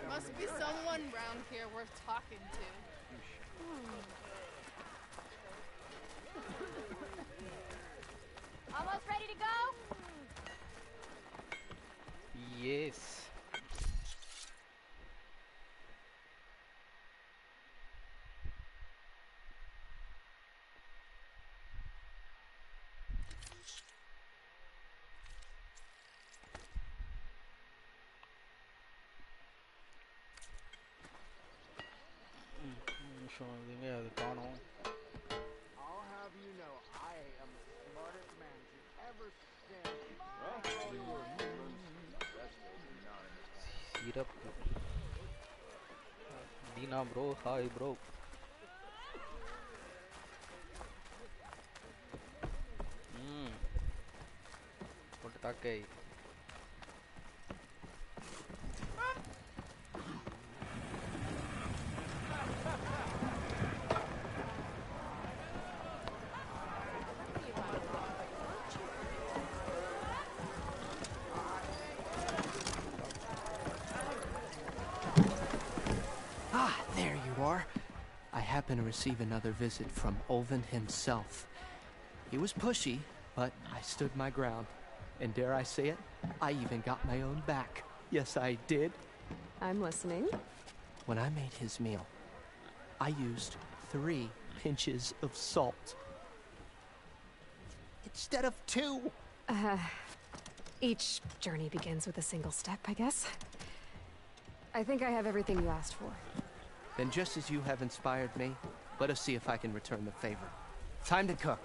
Must be someone round here worth talking to. Almost ready to go? Yes. சொன்னதுங்க அது காணோம். I'll have you know, I am the smartest man to ever stand. சிறப்பு. Deena bro, hi bro. போட்டு தாக்கை. There you are. I happen to receive another visit from Olvin himself. He was pushy, but I stood my ground. And dare I say it, I even got my own back. Yes, I did. I'm listening. When I made his meal, I used 3 pinches of salt. Instead of 2. Each journey begins with a single step, I guess. I think I have everything you asked for. Then just as you have inspired me, let us see if I can return the favor. Time to cook.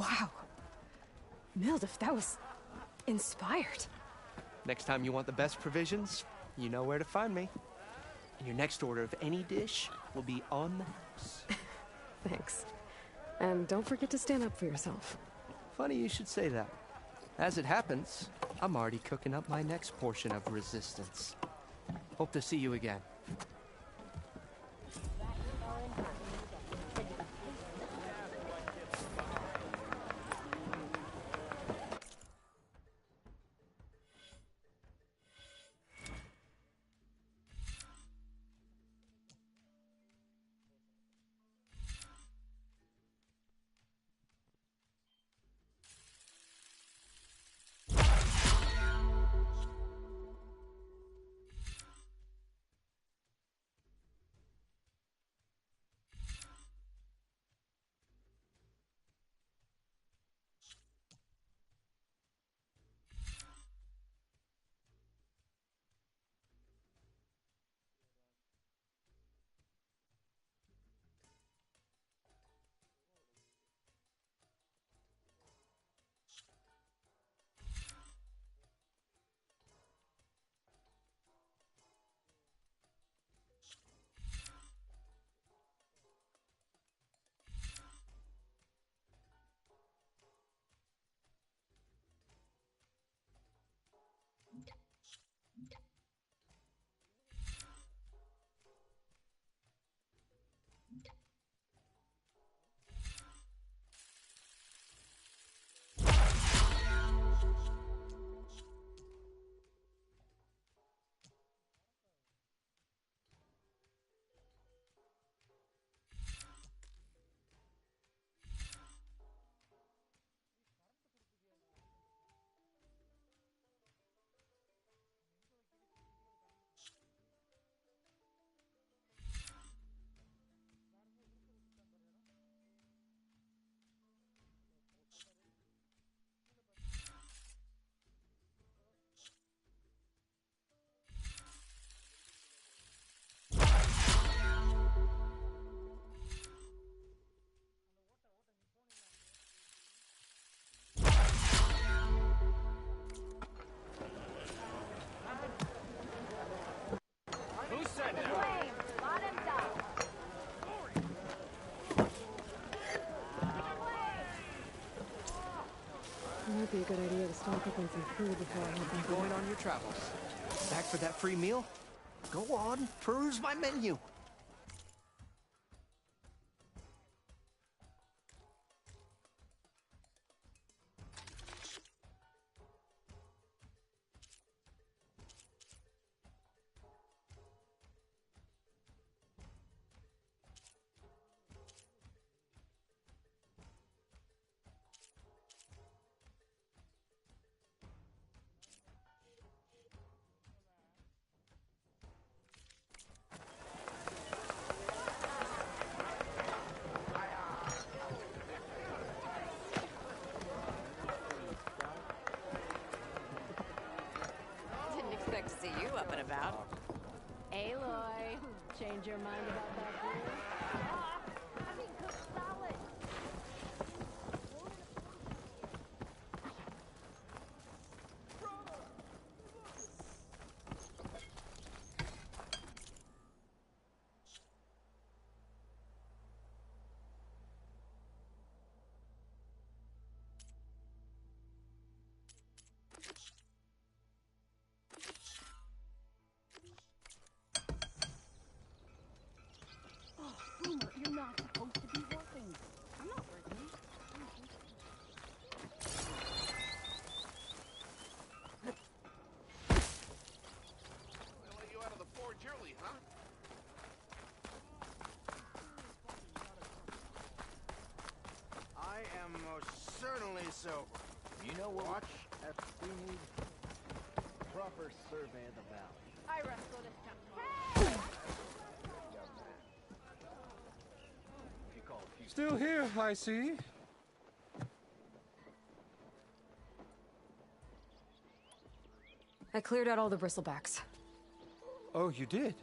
Wow. Mildif, that was inspired. Next time you want the best provisions, you know where to find me. And your next order of any dish will be on the house. Thanks. And don't forget to stand up for yourself. Funny you should say that. As it happens, I'm already cooking up my next portion of resistance. Hope to see you again. find some food before I head back. Keep going on your travels. Back for that free meal? Go on, peruse my menu. Didn't expect to see you up and about. Aloy, change your mind about that food? I mean, cooked salad. Boomer, you're not supposed to be working. I'm not working. They'll let you out of the forge early, huh? I am most certainly sober. You know what? Watch at We need a proper survey of the valley. I wrestle this time. If you call a few Still here, I see. I cleared out all the bristlebacks. Oh, you did?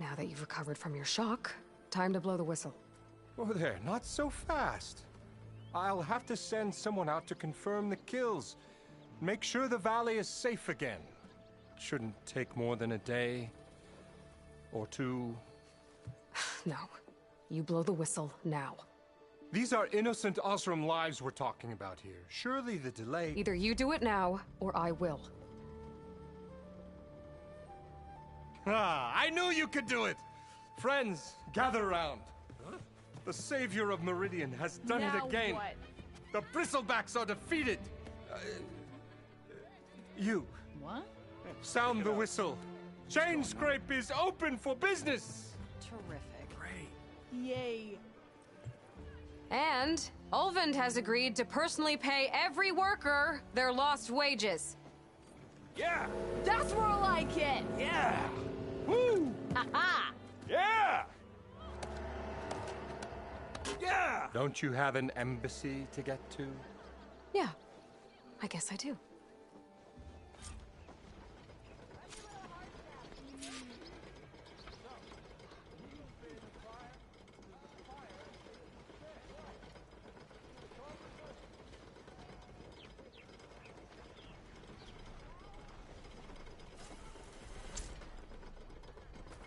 Now that you've recovered from your shock, time to blow the whistle. Oh, there, not so fast. I'll have to send someone out to confirm the kills. Make sure the valley is safe again. Shouldn't take more than a day. Or two. No. You blow the whistle now. These are innocent Osram lives we're talking about here. Surely the delay... Either you do it now, or I will. Ah, I knew you could do it! Friends, gather around. The savior of Meridian has done Now it again. what? The bristlebacks are defeated. You, What? sound the whistle. Chain Scrape is open for business. Terrific. Yay. And Ulvund has agreed to personally pay every worker their lost wages. Yeah! That's more like it. Yeah! Woo! Ha Yeah! Yeah! Don't you have an embassy to get to? Yeah, I guess I do.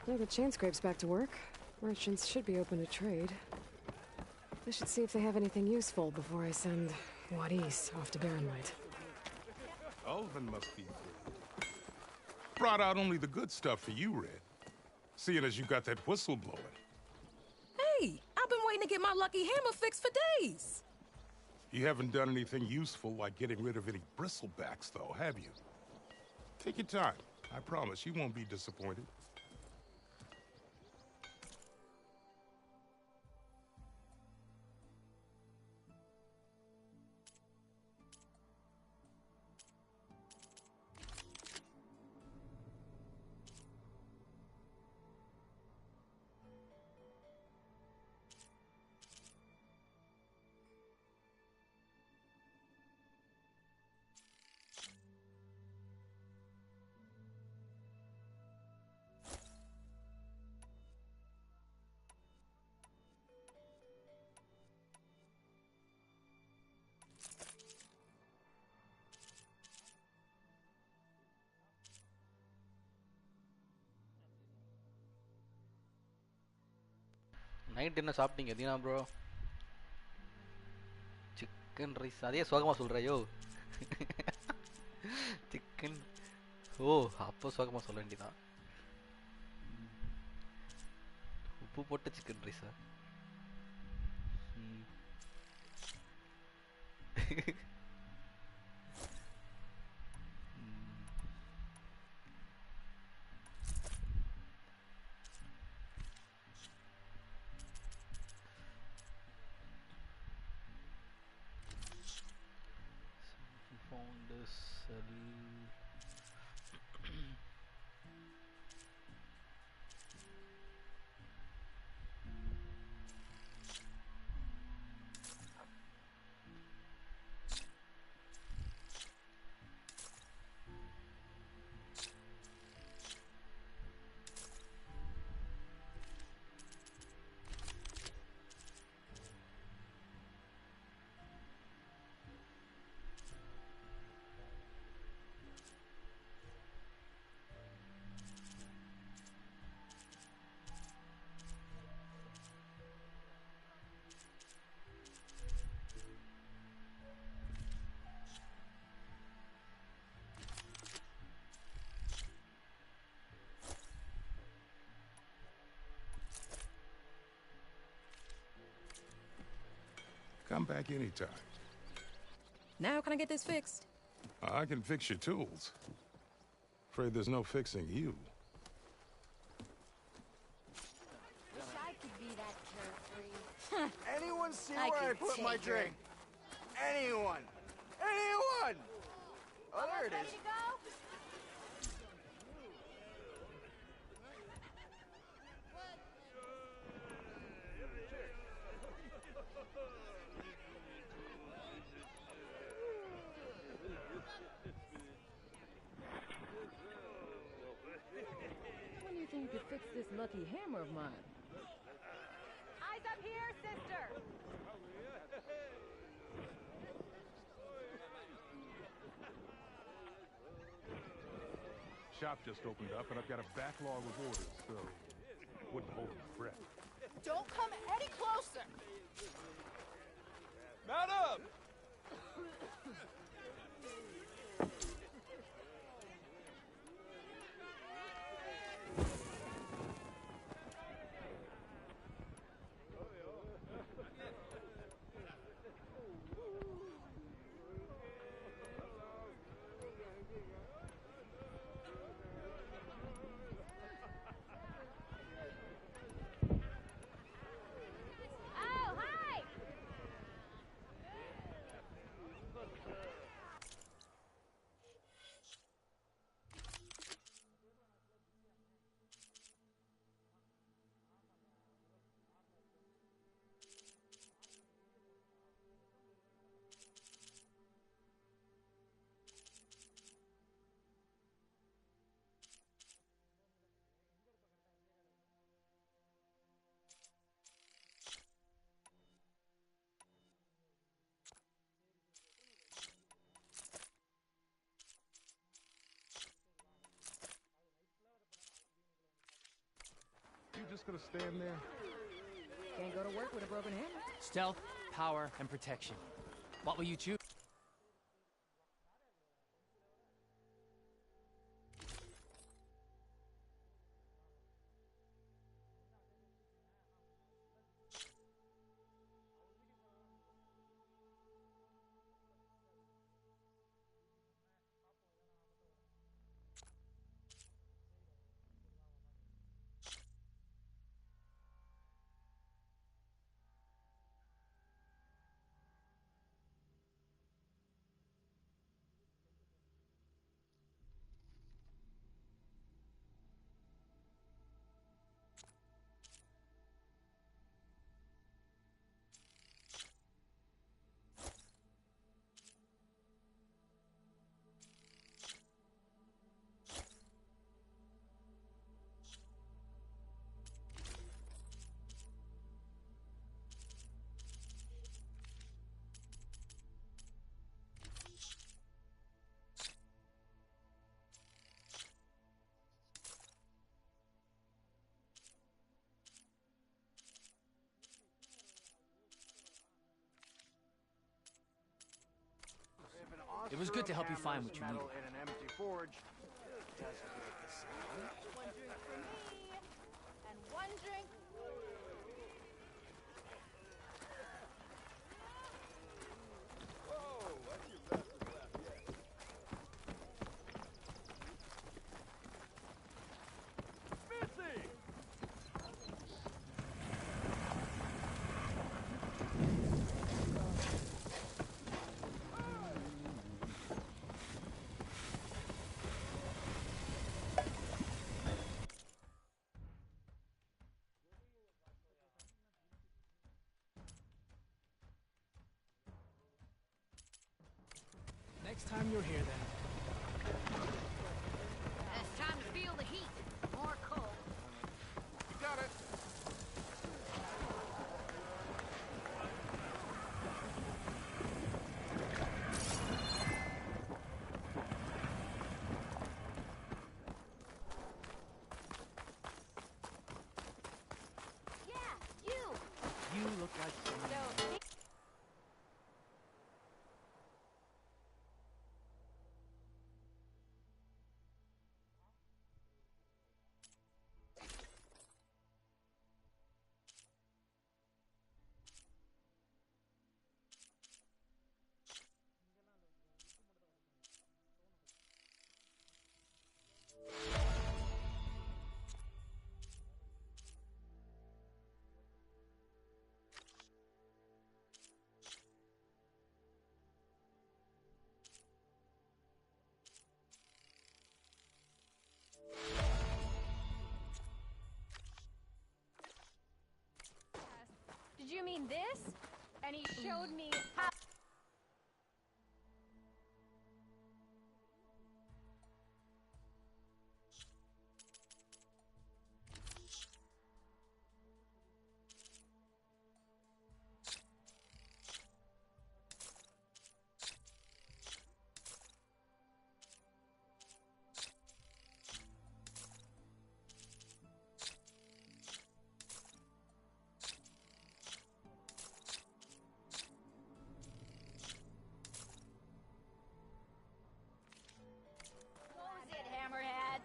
Well, the chain scrape's back to work. Merchants should be open to trade. I should see if they have anything useful before I send Wadis off to Barrenlight. Ulvin must be good. Brought out only the good stuff for you, Red. Seeing as you got that whistle blowing. Hey, I've been waiting to get my lucky hammer fixed for days. You haven't done anything useful like getting rid of any bristlebacks, though, have you? Take your time. I promise you won't be disappointed. Night என்ன சாப்பிட்டீங்க Dheena bro? Chicken rice. அதே சோகமா சொல்றியோ? Chicken ஓ அப்போ சுகமாக சொல்ல வேண்டியதான். உப்பு போட்ட chicken Raiza? Found this cell. Come back anytime. Now can I get this fixed? I can fix your tools. Afraid there's no fixing you. Wish I could be that carefree. Anyone see I where I can put my take her. drink? Anyone? Anyone? Oh, there it Ready is. to go? When do you think you could fix this lucky hammer of mine? Eyes up here, sister. Shop just opened up, and I've got a backlog of orders, so wouldn't hold my breath. Don't come any closer. Mount up! Oh, hi! You just gonna stand there? Can't go to work with a broken hammer. Stealth, power, and protection. What will you choose? was good to help you find what you metal needed. in an empty forge doesn't make the sound. One drink for me, and one drink. Next time you're here, then. It's time to feel the heat. More coal. You got it. Yeah, you. You look like someone. Did you mean this? And he showed me how. Close it, Hammerhead.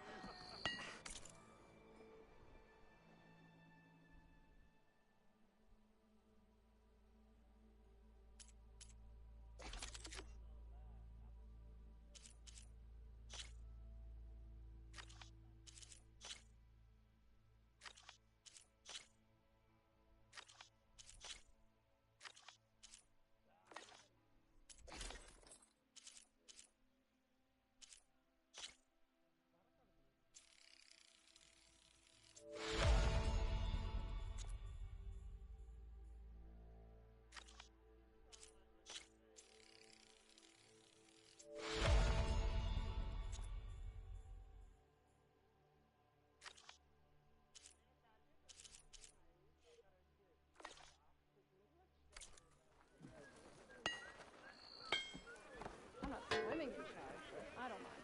I'm not swimming in cash. I don't mind.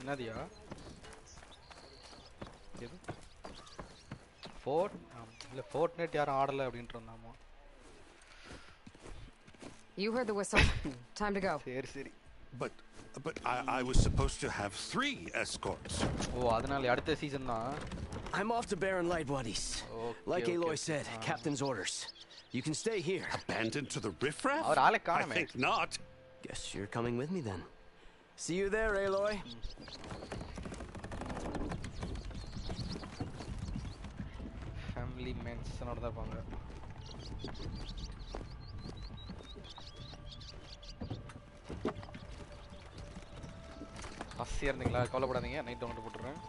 என்னதியா இது fort இல்ல Fortnite யாரும் ஆடல அப்படின்ட்டு இருந்தாமா. You heard the whistle. Time to go. சரி சரி. But I was supposed to have 3 escorts. ஓ அதனால அடுத்த season தான். I'm off to Baron Lightwaddy's. Like Aloy said, captain's orders. You can stay here. Abandoned to the riffraff? I think not. Guess you're coming with me then. See you there, Aloy. Family men's னோட தான் பாங்க. பசியா இருந்தீங்களா? கவலைப்படாதீங்க, night வந்து போட்டுறேன்.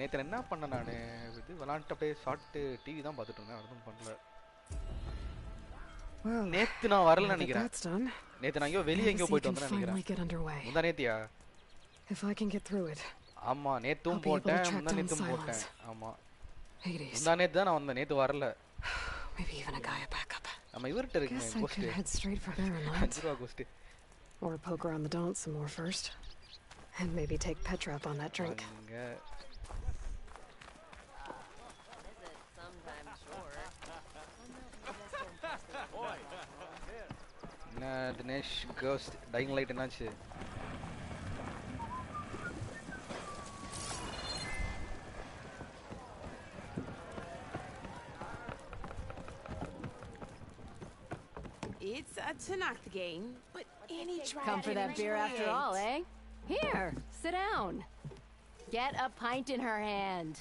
நேத்து என்ன பண்ண நானு இது விளையாண்டு அப்படியே ஷார்ட் டிவி தான் பார்த்துட்டு இருந்தேன். அதுவும் பண்ணல. நேத்து நான் வரல நினைக்கிறேன். நேத்து நான் வெளிய எங்கயோ போயிட்டு வந்தேன் நினைக்கிறேன். முந்தா நேத்தியா? If I can get through it. ஆமா நேத்தும் போட்டேன், முந்தா நேத்தும் போட்டேன். ஆமா. முந்தா நேத்து தான் நான் வந்தேன், நேத்து வரல. Maybe even a Gaia backup. நம்ம இவர்ட்ட இருக்குமே Guess I ghost. could head straight for Baron Lands. Zero ghost. Or poke around the dance some more first. And maybe take Petra up on that drink. Dinesh, ghost, dying light என்னாச்சு? It's to knock the game, but any try. Come for that beer after all, eh? Here, sit down. Get a pint in her hand.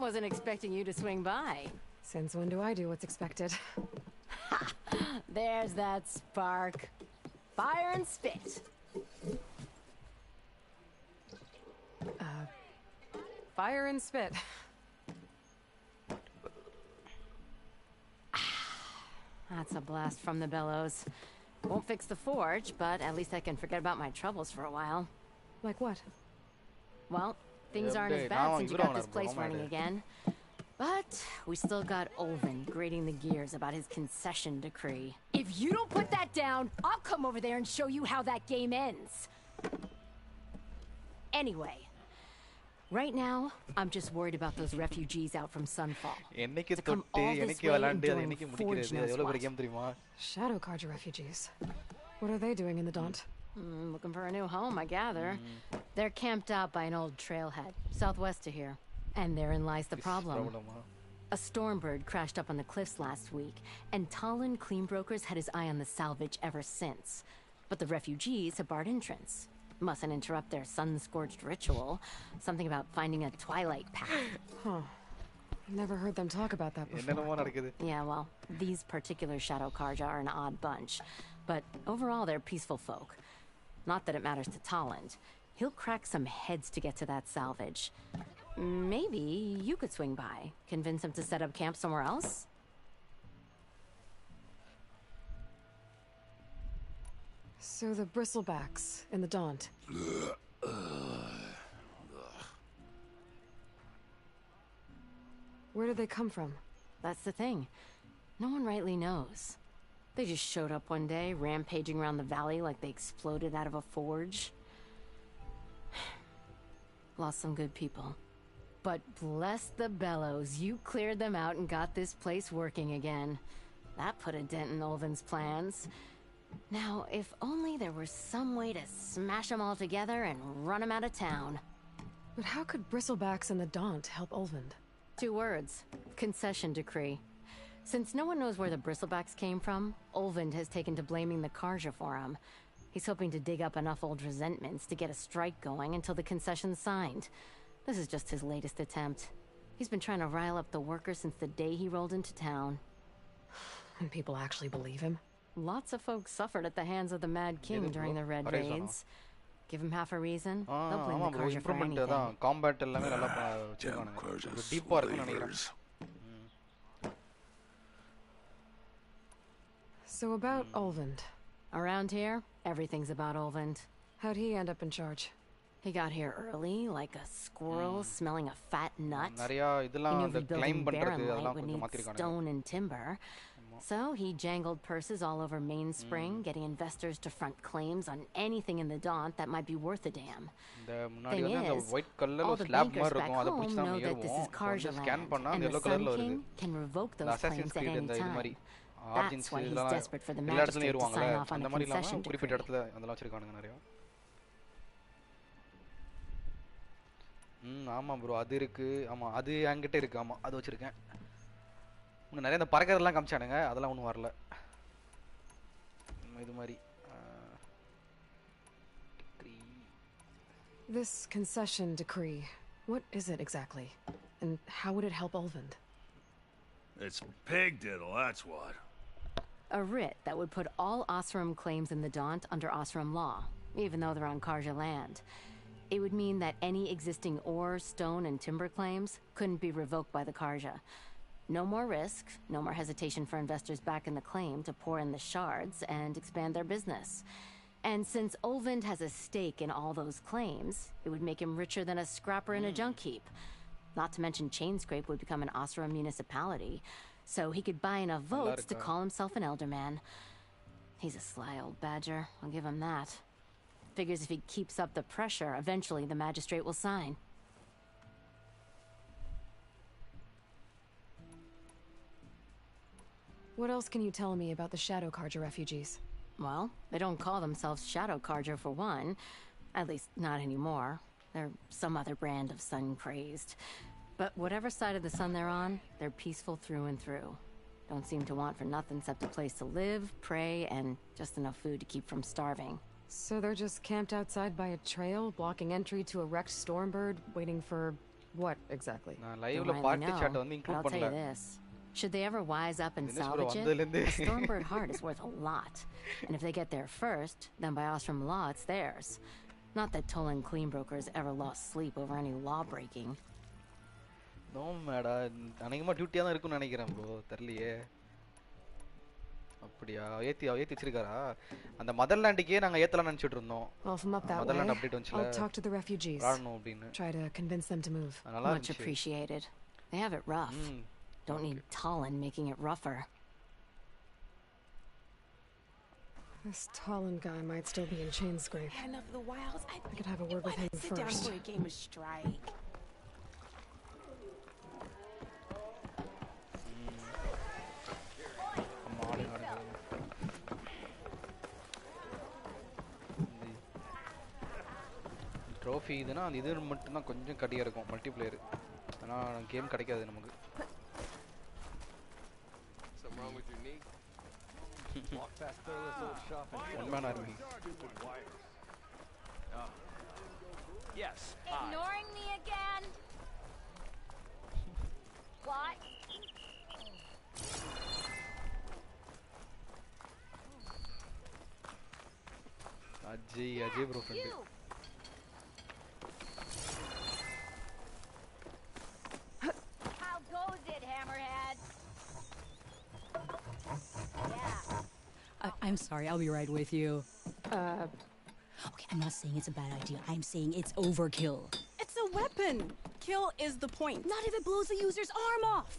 Wasn't expecting you to swing by. Since when do I do what's expected? Ha! There's that spark. Fire and spit. Fire and spit. That's a blast from the bellows. Won't fix the forge, but at least I can forget about my troubles for a while. Like what? Well, things aren't as bad since you got this place running again. But we still got Olvin grating the gears about his concession decree. If you don't put that down, I'll come over there and show you how that game ends. Anyway, right now, I'm just worried about those refugees out from Sunfall. என்னைக்கு தொட்டு என்னைக்கு விளையாண்டு அது என்னைக்கு முடிக்கிறது எவ்வளவு பெரிய game தெரியுமா? Shadow Carja refugees. What are they doing in the Daunt? Looking for a new home, I gather. They're camped out by an old trailhead, southwest of here. And therein lies the problem. A stormbird crashed up on the cliffs last week, and Talon Cleanbrokers had his eye on the salvage ever since. But the refugees have barred entrance. Mustn't interrupt their sun-scorched ritual. Something about finding a twilight path. Huh. Never heard them talk about that before. Yeah, well, these particular Shadow Carja are an odd bunch. But overall, they're peaceful folk. Not that it matters to Talon. He'll crack some heads to get to that salvage. Maybe you could swing by, convince him to set up camp somewhere else? So the bristlebacks in the Daunt. Where did they come from? That's the thing. No one rightly knows. They just showed up one day, rampaging around the valley like they exploded out of a forge. Lost some good people. But bless the bellows, you cleared them out and got this place working again. That put a dent in Olvin's plans. Now, if only there were some way to smash them all together and run them out of town. But how could bristlebacks and the Daunt help Olvind? 2 words. Concession decree. Since no one knows where the bristlebacks came from, Olvind has taken to blaming the Carja for him. He's hoping to dig up enough old resentments to get a strike going until the concession's signed. This is just his latest attempt. He's been trying to rile up the workers since the day he rolled into town. And people actually believe him? Lots of folks suffered at the hands of the Mad King during the Red Raids. Give him half a reason, they'll blame the Carja for anything. Combat எல்லாமே நல்லா வச்சிருக்கானுங்க. டீப்பா இருக்குன்னு நினைக்கிறேன். So about Olvind. Around here, everything's about Olvind. How'd he end up in charge? He got here early, like a squirrel smelling a fat nut. நிறைய இதெல்லாம் அந்த climb பண்றது அதெல்லாம் கொஞ்சம் மாத்திருக்காங்க. Stone and timber. So he jangled purses all over Mainspring, getting investors to front claims on anything in the Daunt that might be worth a damn. Thing is, all the bankers back home know that this is Carja land, and the Sun King can revoke those claims at any time. That's why he's desperate for the magistrate to sign off on the concession decree. ஆமா bro அது இருக்கு. ஆமா அது என்கிட்ட இருக்கு. ஆமா அது வச்சிருக்கேன். இன்னும் நிறைய இந்த பறக்கிறதெல்லாம் காமிச்சானுங்க, அதெல்லாம் ஒன்றும் வரல. இது மாதிரி This concession decree, what is it exactly? And how would it help Olvind? It's pig diddle, that's what. A writ that would put all Osram claims in the Daunt under Osram law, even though they're on Carja land. It would mean that any existing ore, stone, and timber claims couldn't be revoked by the Carja. No more risk, no more hesitation for investors back in the claim to pour in the shards and expand their business. And since Olvind has a stake in all those claims, it would make him richer than a scrapper in a junk heap. Not to mention Chainscrape would become an Osram municipality, so he could buy enough votes to call himself an elderman. He's a sly old badger, I'll give him that. Figures if he keeps up the pressure, eventually the magistrate will sign. What else can you tell me about the Shadow Carja refugees? Well, they don't call themselves Shadow Carja for one. At least, not anymore. They're some other brand of sun-crazed. But whatever side of the sun they're on, they're peaceful through and through. Don't seem to want for nothing except a place to live, pray, and just enough food to keep from starving. So they're just camped outside by a trail, blocking entry to a wrecked Stormbird, waiting for what exactly? Don't rightly know, but I'll tell you this. Should they ever wise up and salvage it, a Stormbird heart is worth a lot. And if they get there first, then by Ostrom law, it's theirs. Not that Tolan Cleanbrokers ever lost sleep over any law breaking. No, மேடா அநேகமா டியூட்டியா தான் இருக்கும்னு நினைக்கிறேன் bro தெரியலையே அப்படியா ஏத்தி வச்சிருக்காரா அந்த மதர்லாண்டுக்கே நாங்க ஏத்தலாம் நினைச்சிட்டு இருந்தோம் மதர்லாண்ட் அப்டேட் வந்துச்சுல I'll talk to the refugees. Try to convince them to move. Much appreciated. They have it rough. Don't need Tolan making it rougher. This Tolan guy might still be in Chainscrape. Man of the Wilds, I could have a word with him sit down first. for a game of strike. Trophy இதுனா அந்த இது மட்டும் தான் கொஞ்சம் கடியா இருக்கும் multiplayer ஆனா game கிடைக்காது நமக்கு Something wrong with your knee? Walk past this old shop and One man army. Yes. Ignoring me again? What? Ajay bro friend. How goes it, Hammerhead? I'm sorry, I'll be right with you. Okay, I'm not saying it's a bad idea. I'm saying it's overkill. It's a weapon. Kill is the point. Not if it blows the user's arm off.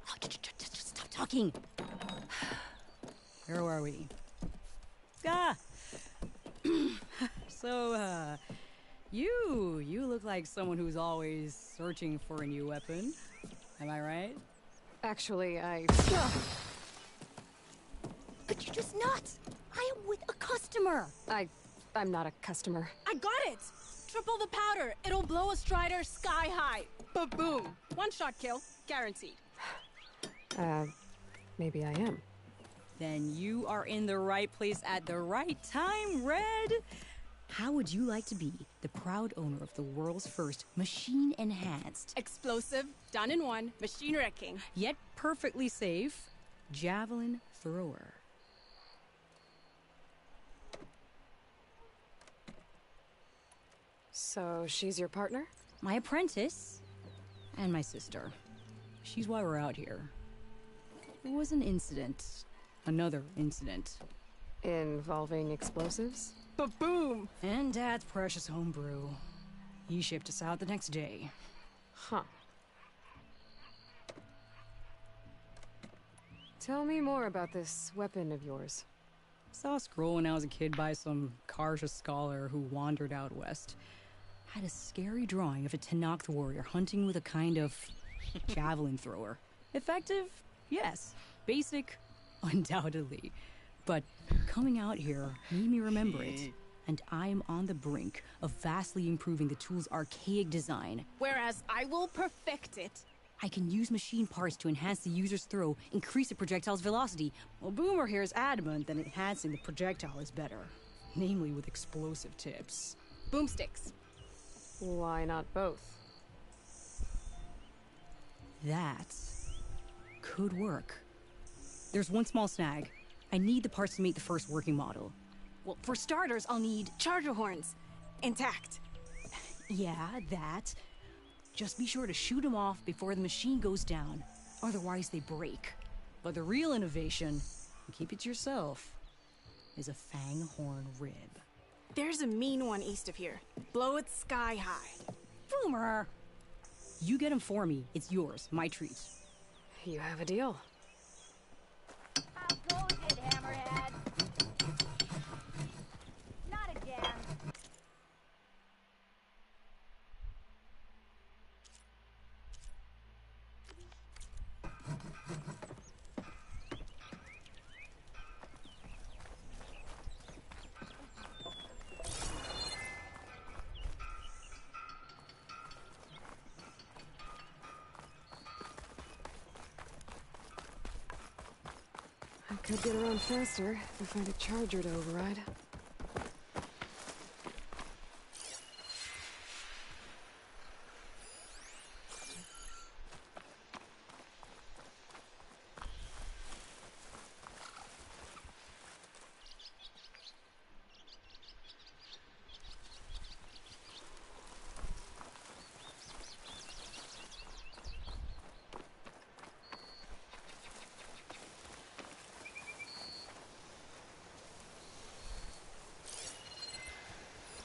Oh, just stop talking. Where were we? So, you look like someone who's always searching for a new weapon. Am I right? Actually, But you're just not. I am with a customer. I'm not a customer. I got it. Triple the powder. It'll blow a Strider sky high. Ba-boom. One shot kill. Guaranteed. Maybe I am. Then you are in the right place at the right time, Red. How would you like to be the proud owner of the world's first machine-enhanced, explosive, done in one, machine wrecking, yet perfectly safe, javelin thrower? So she's your partner? My apprentice, and my sister. She's why we're out here. It was an incident. Another incident. Involving explosives? Ba-boom! And Dad's precious homebrew. He shipped us out the next day. Huh. Tell me more about this weapon of yours. Saw a scroll when I was a kid by some Karja scholar who wandered out west. Had a scary drawing of a Tenakth warrior hunting with a kind of javelin thrower. Effective? Yes. Basic? Undoubtedly. But coming out here made me remember it. And I'm on the brink of vastly improving the tool's archaic design. Whereas I will perfect it. I can use machine parts to enhance the user's throw, increase the projectile's velocity. Well, Boomer here is adamant that enhancing the projectile is better. Namely with explosive tips. Boomsticks. Why not both? That could work. There's one small snag. I need the parts to make the first working model. Well, for starters, I'll need charger horns. Intact. Yeah, that. Just be sure to shoot them off before the machine goes down. Otherwise, they break. But the real innovation, keep it to yourself, is a fang horn rib. There's a mean one east of here. Blow it sky high. Boomer! You get him for me. It's yours. My treat. You have a deal. How goes it, Hammerhead? Not again. Could get around faster if we find a charger to override.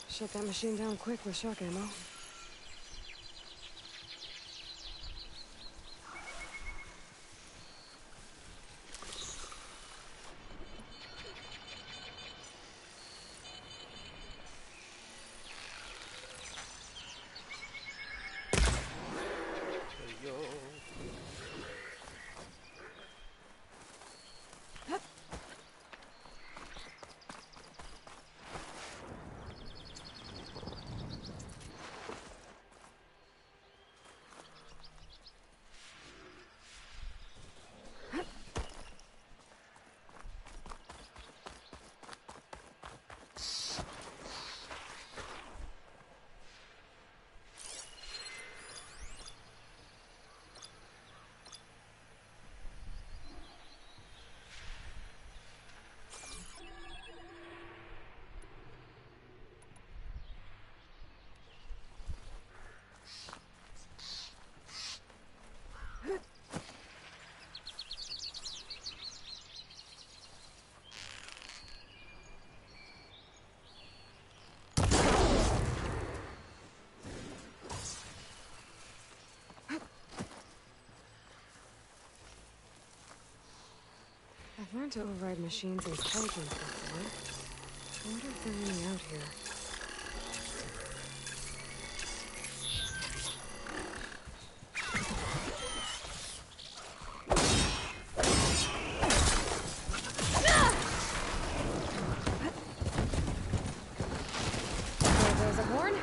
Shut that machine down quick with shock ammo. I've learned to override machines and charge them before. I wonder if there are any out here. There goes a horn.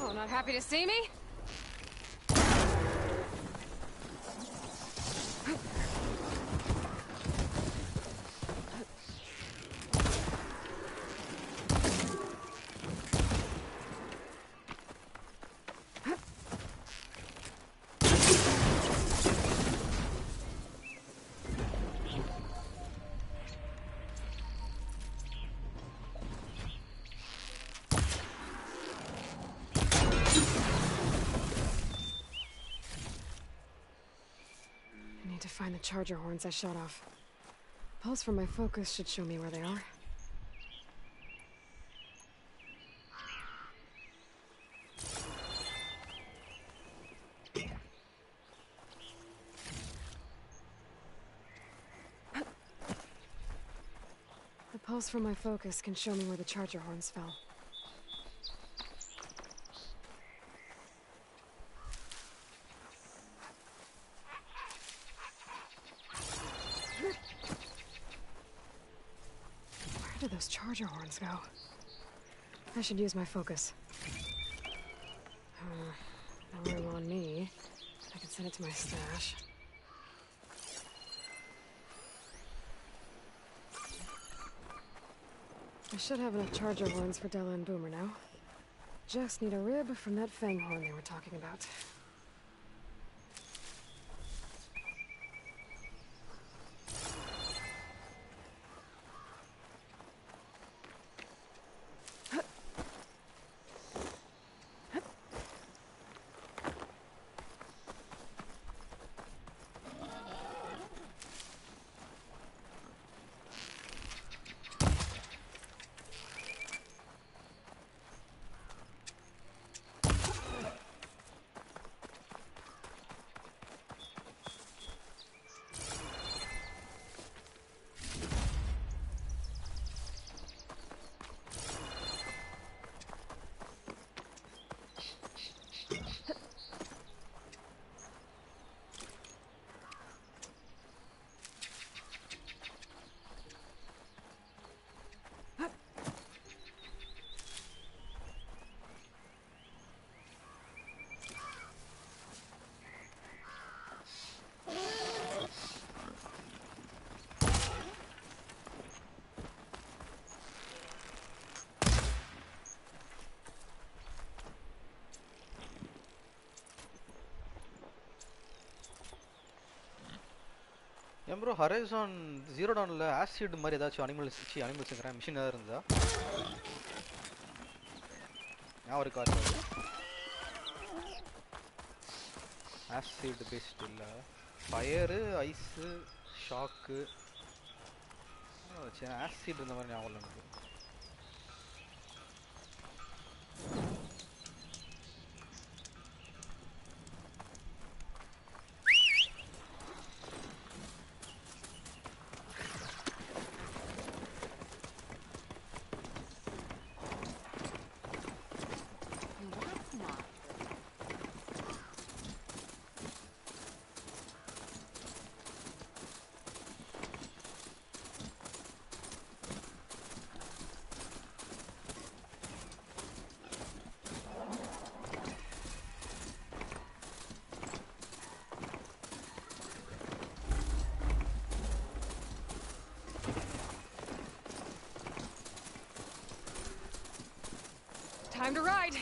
Oh, not happy to see me? To find the charger horns I shot off. Pulse from my focus should show me where they are. pulse from my focus can show me where the charger horns fell. Where did those charger horns go? I should use my focus. No room on me. I can send it to my stash. I should have enough charger horns for Della and Boomer now. Just need a rib from that fang horn they were talking about. ஏன் bro horizon zero டவுனில் acid மாதிரி ஏதாச்சும் animals machine ஏதாவது இருந்தா ஞாபகம் இருக்கா? Acid paste இல்லை, fire, ice, shock, acid இந்த மாதிரி ஞாபகம் எனக்கு. Time to ride!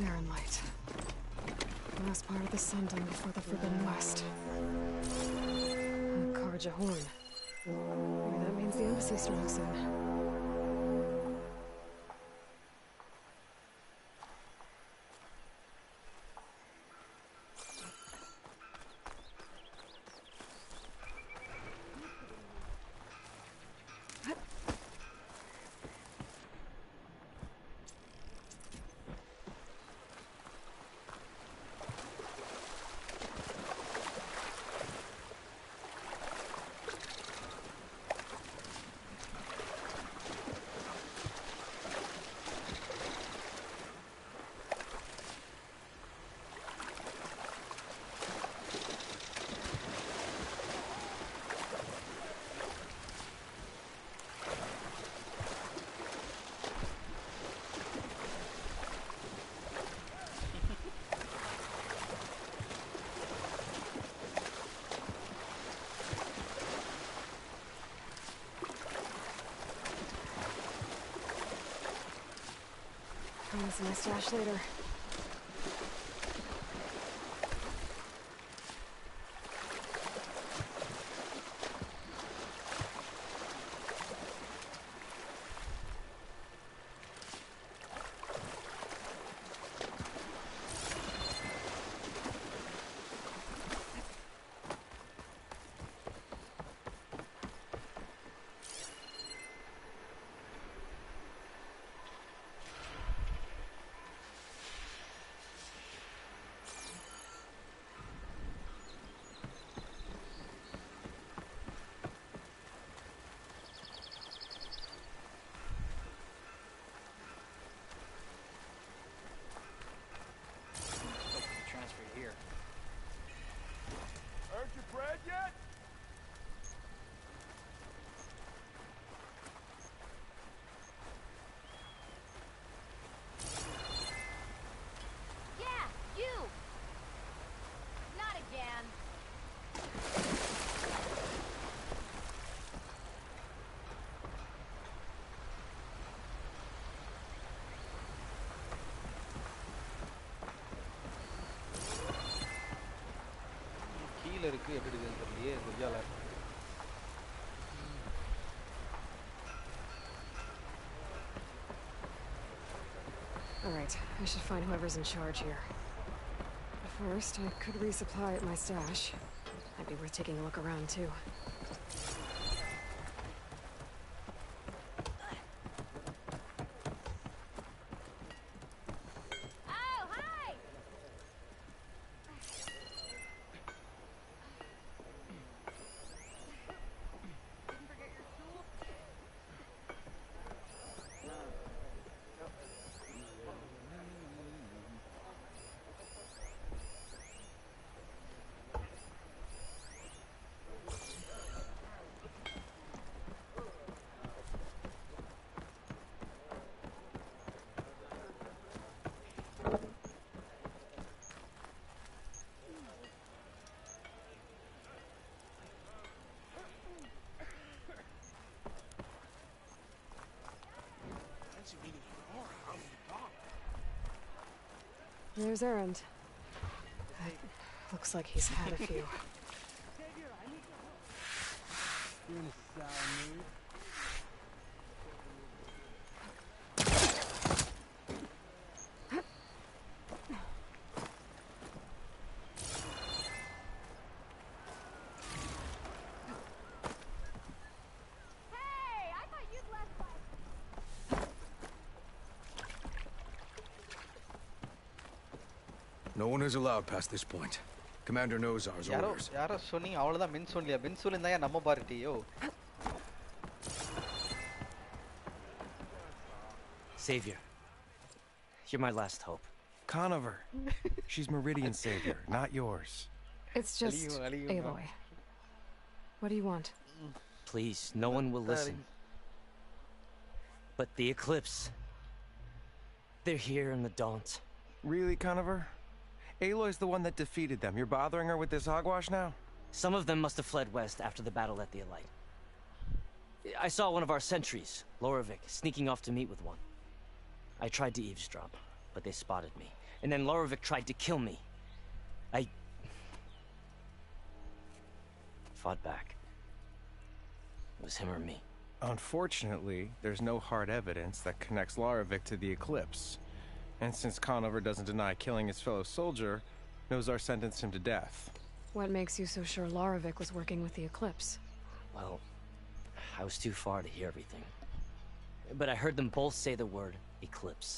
Barren light. Last part of the sun done before the Forbidden West. Karja horn. Maybe that means the embassy strong soon. I'll use my stash later. கீழே இருக்கு, எப்படி இருக்குன்னு தெரியலையே இந்த வியால. Alright, I should find whoever's in charge here. But first, I could resupply at my stash. Might be worth taking a look around, too. There's Errand. Looks like he's had a few. You're in a sour mood. No one is allowed past this point. Commander knows ours orders. யாரோ சொன்னீங்க அவ்வளவுதான் மின் சொல்லியா மின் சொல்லிருந்தா நம்ம பார்ட்டியோ. Savior, you're my last hope. Conover. She's Meridian's savior, not yours. It's just Aloy. What do you want? Please, no one will listen. But the Eclipse. They're here in the Daunt. Really, Conover? Aloy's the one that defeated them. You're bothering her with this hogwash now? Some of them must have fled west after the battle at the Elite. I saw one of our sentries, Lorovic, sneaking off to meet with one. I tried to eavesdrop, but they spotted me. And then Lorovic tried to kill me. I fought back. It was him or me. Unfortunately, there's no hard evidence that connects Lorovic to the Eclipse. And since Conover doesn't deny killing his fellow soldier, Nozar sentenced him to death. What makes you so sure Lorovic was working with the Eclipse? Well, I was too far to hear everything. But I heard them both say the word Eclipse.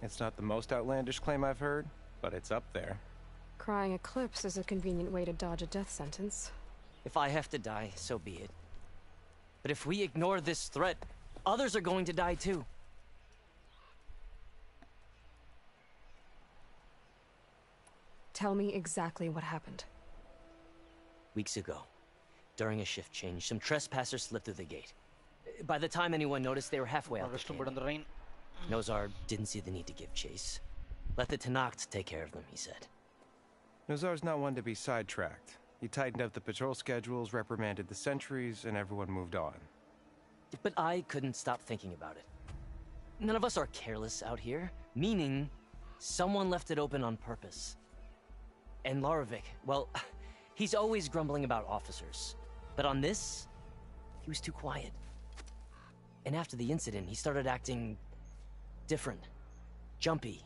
It's not the most outlandish claim I've heard, but it's up there. Crying Eclipse is a convenient way to dodge a death sentence. If I have to die, so be it. But if we ignore this threat, others are going to die too. Tell me exactly what happened. Weeks ago, during a shift change, some trespassers slipped through the gate. By the time anyone noticed, they were halfway out the camp. Nozar didn't see the need to give chase. Let the Tenakth take care of them, he said. Nozar's not one to be sidetracked. He tightened up the patrol schedules, reprimanded the sentries, and everyone moved on. But I couldn't stop thinking about it. None of us are careless out here, meaning someone left it open on purpose. And Lorovic, well, he's always grumbling about officers. But on this, he was too quiet. And after the incident, he started acting different, jumpy.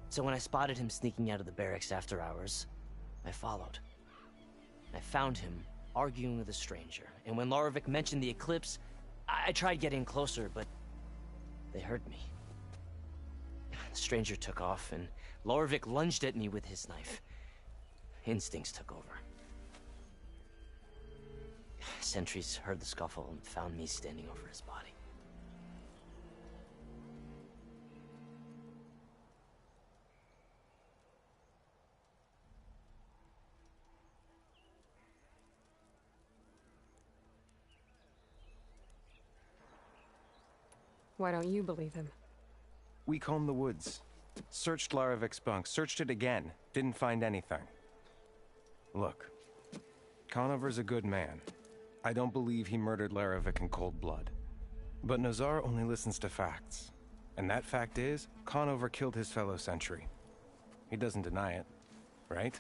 So when I spotted him sneaking out of the barracks after hours, I followed. I found him arguing with a stranger. And when Lorovic mentioned the Eclipse, I tried getting closer, but they heard me. The stranger took off, and Lorovic lunged at me with his knife. Instincts took over. Sentries heard the scuffle and found me standing over his body. Why don't you believe him? We combed the woods. Searched Larovic's bunk. Searched it again. Didn't find anything. Look. Conover's a good man. I don't believe he murdered Larovic in cold blood. But Nozar only listens to facts. And that fact is, Conover killed his fellow sentry. He doesn't deny it, right?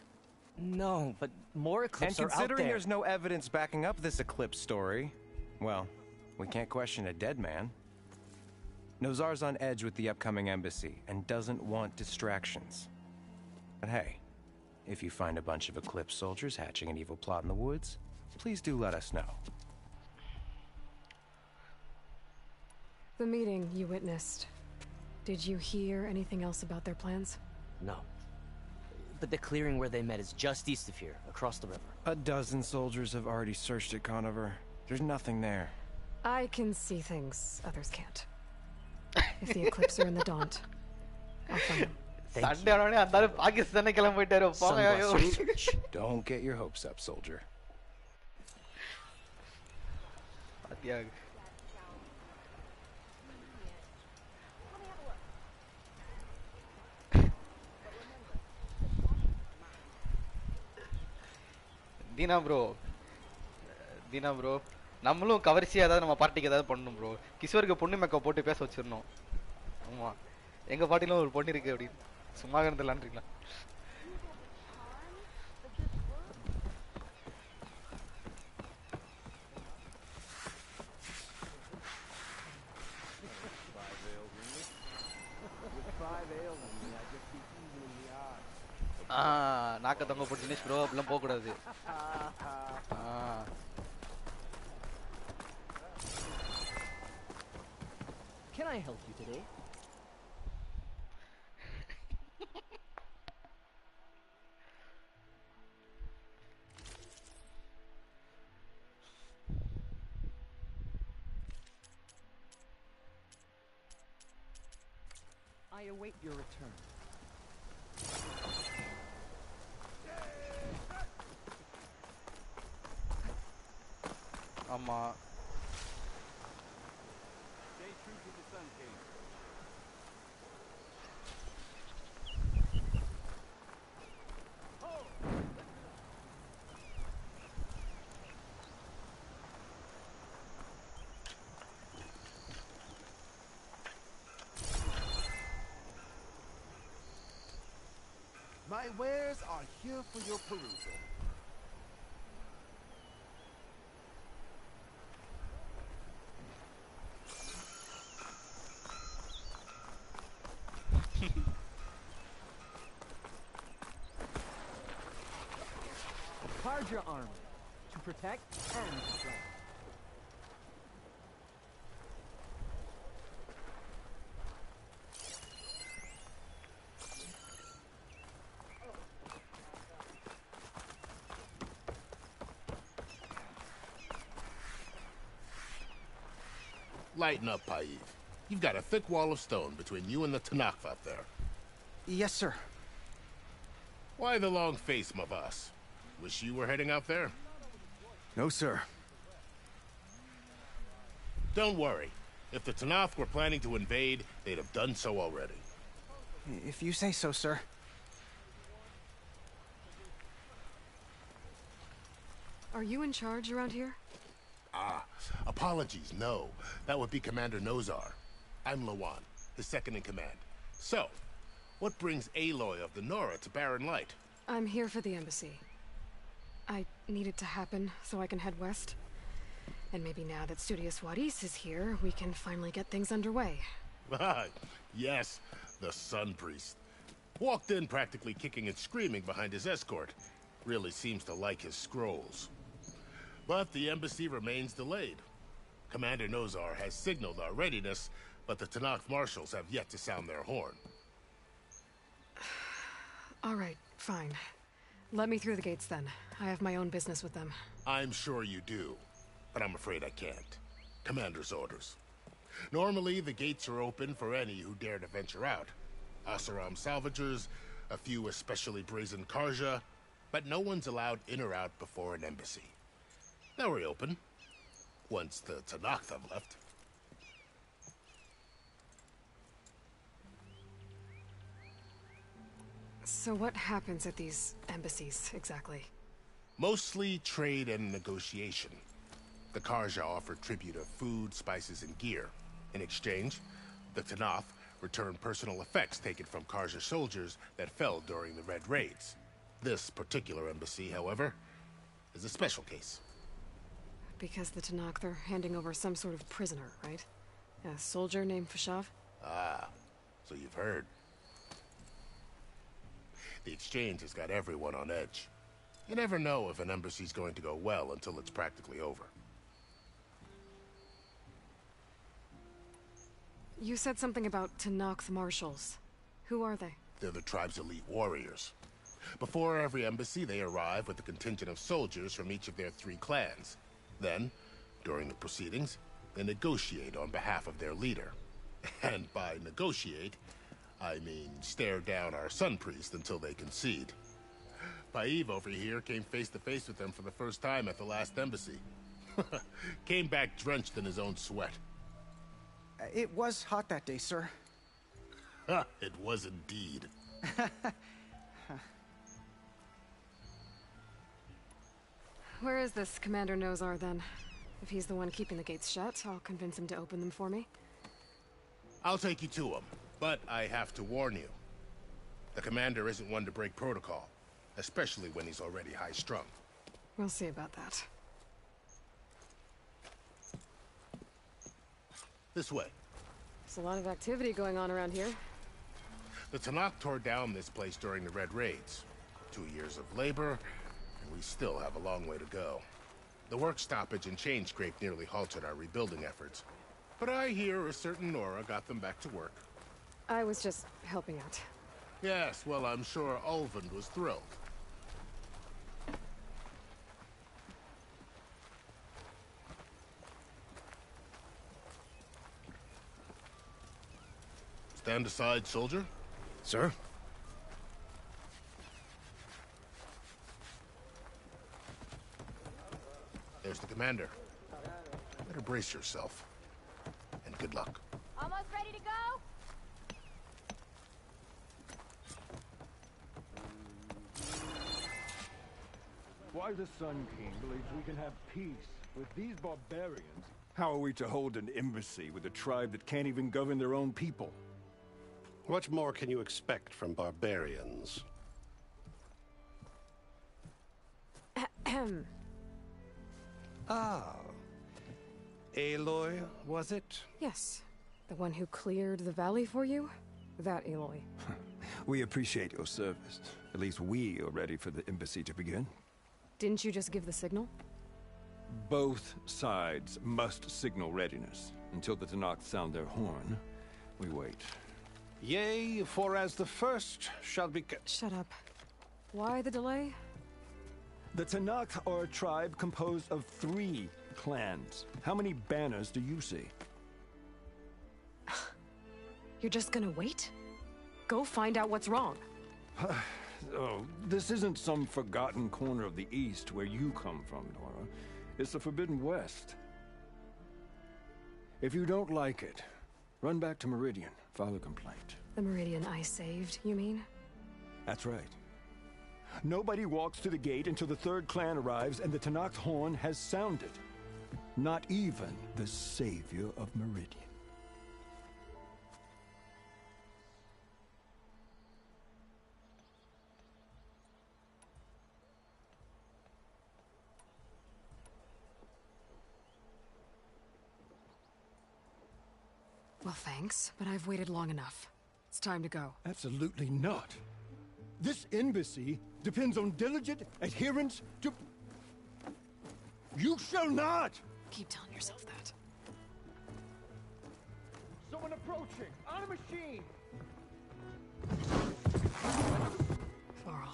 No, but more Eclipse And are out considering there. there's no evidence backing up this Eclipse story, well, we can't question a dead man. Nozar's on edge with the upcoming embassy and doesn't want distractions. But hey, if you find a bunch of Eclipse soldiers hatching an evil plot in the woods, please do let us know. The meeting you witnessed. Did you hear anything else about their plans? No. But the clearing where they met is just east of here, across the river. A dozen soldiers have already searched it, Conover. There's nothing there. I can see things others can't. If the Eclipse are in the Daunt, I'll find them. Sunday ஆனோனே அந்த ஆளு பாகிஸ்தானே கிளம்பி போயிட்டாரு போங்க. Don't get your hopes up, soldier. பாத்தியா Dheena bro நம்மளும் கவர்ச்சியா ஏதாவது நம்ம பார்ட்டிக்கு ஏதாவது பண்ணணும் ப்ரோ. கிஷோருக்கு பொண்ணு மேக்கப் போட்டு பேச வச்சிடணும். ஆமா எங்க பார்ட்டிலும் ஒரு பொண்ணு இருக்கு அப்படின்னு சும்மா இருந்துலான்றீங்களா? நாக்க தொங்க போட்டு தினேஷ் ப்ரோ அப்படிலாம் போக கூடாது. Can I help you today? I await your return. ஆமா Stay true to the Sun King. My wares are here for your perusal. Carja armor to protect and defend. Lighten up, Paiv. You've got a thick wall of stone between you and the Tanakh up there. Yes, sir. Why the long face, my boss? Wish you were heading out there? No, sir. Don't worry. If the Tanakh were planning to invade, they'd have done so already. If you say so, sir. Are you in charge around here? Apologies, no. That would be Commander Nozar. I'm Lawan, his second in command. So, what brings Aloy of the Nora to Barren Light? I'm here for the embassy. I need it to happen so I can head west. And maybe now that Studious Wadis is here, we can finally get things underway. Yes, the Sun Priest. Walked in practically kicking and screaming behind his escort. Really seems to like his scrolls. But the embassy remains delayed. Commander Nozar has signaled our readiness, but the Tanakh marshals have yet to sound their horn. All right, fine. Let me through the gates then. I have my own business with them. I'm sure you do, but I'm afraid I can't. Commander's orders. Normally, the gates are open for any who dare to venture out. Asaram salvagers, a few especially brazen Karja, but no one's allowed in or out before an embassy. Now we're open, once the Tanakh have left. So what happens at these embassies, exactly? Mostly trade and negotiation. The Karja offer tribute of food, spices, and gear. In exchange, the Tanakh return personal effects taken from Karja soldiers that fell during the Red Raids. This particular embassy, however, is a special case. Because the Tanakh, they're handing over some sort of prisoner, right? A soldier named Fashav? Ah, so you've heard. The exchange has got everyone on edge. You never know if an embassy's going to go well until it's practically over. You said something about Tanakh marshals. Who are they? They're the tribe's elite warriors. Before every embassy, they arrive with a contingent of soldiers from each of their 3 clans. Then, during the proceedings, they negotiate on behalf of their leader. And by negotiate, I mean stare down our sun priest until they concede. Paiv over here came face to face with them for the first time at the last embassy. Came back drenched in his own sweat. It was hot that day, sir. It was indeed. Where is this Commander Nozar, then? If he's the one keeping the gates shut, I'll convince him to open them for me. I'll take you to him, but I have to warn you. The commander isn't one to break protocol, especially when he's already high-strung. We'll see about that. This way. There's a lot of activity going on around here. The Tanakh tore down this place during the Red Raids. 2 years of labor, and we still have a long way to go. The work stoppage and chain scrape nearly halted our rebuilding efforts. But I hear a certain Nora got them back to work. I was just helping out. Yes, well, I'm sure Ulvund was thrilled. Stand aside, soldier. Sir? There's the commander. Better brace yourself. And good luck. Almost ready to go? Why the Sun King believes we can have peace with these barbarians? How are we to hold an embassy with a tribe that can't even govern their own people? What more can you expect from barbarians? Ah. Aloy, was it? Yes. The one who cleared the valley for you? That Aloy. We appreciate your service. At least we are ready for the embassy to begin. Didn't you just give the signal? Both sides must signal readiness. Until the Tanakh sound their horn, we wait. Yea, for as the first shall be... Shut up. Why the delay? The Tanakh are a tribe composed of 3 clans. How many banners do you see? You're just gonna wait? Go find out what's wrong. Oh, this isn't some forgotten corner of the East where you come from, Nora. It's the Forbidden West. If you don't like it, run back to Meridian, file a complaint. The Meridian I saved, you mean? That's right. Nobody walks to the gate until the 3rd clan arrives and the Tanakh's horn has sounded. Not even the savior of Meridian. Well, thanks, but I've waited long enough. It's time to go. Absolutely not. This embassy depends on diligent adherence to... You shall not! Keep telling yourself that. Someone approaching! On a machine! Laurel.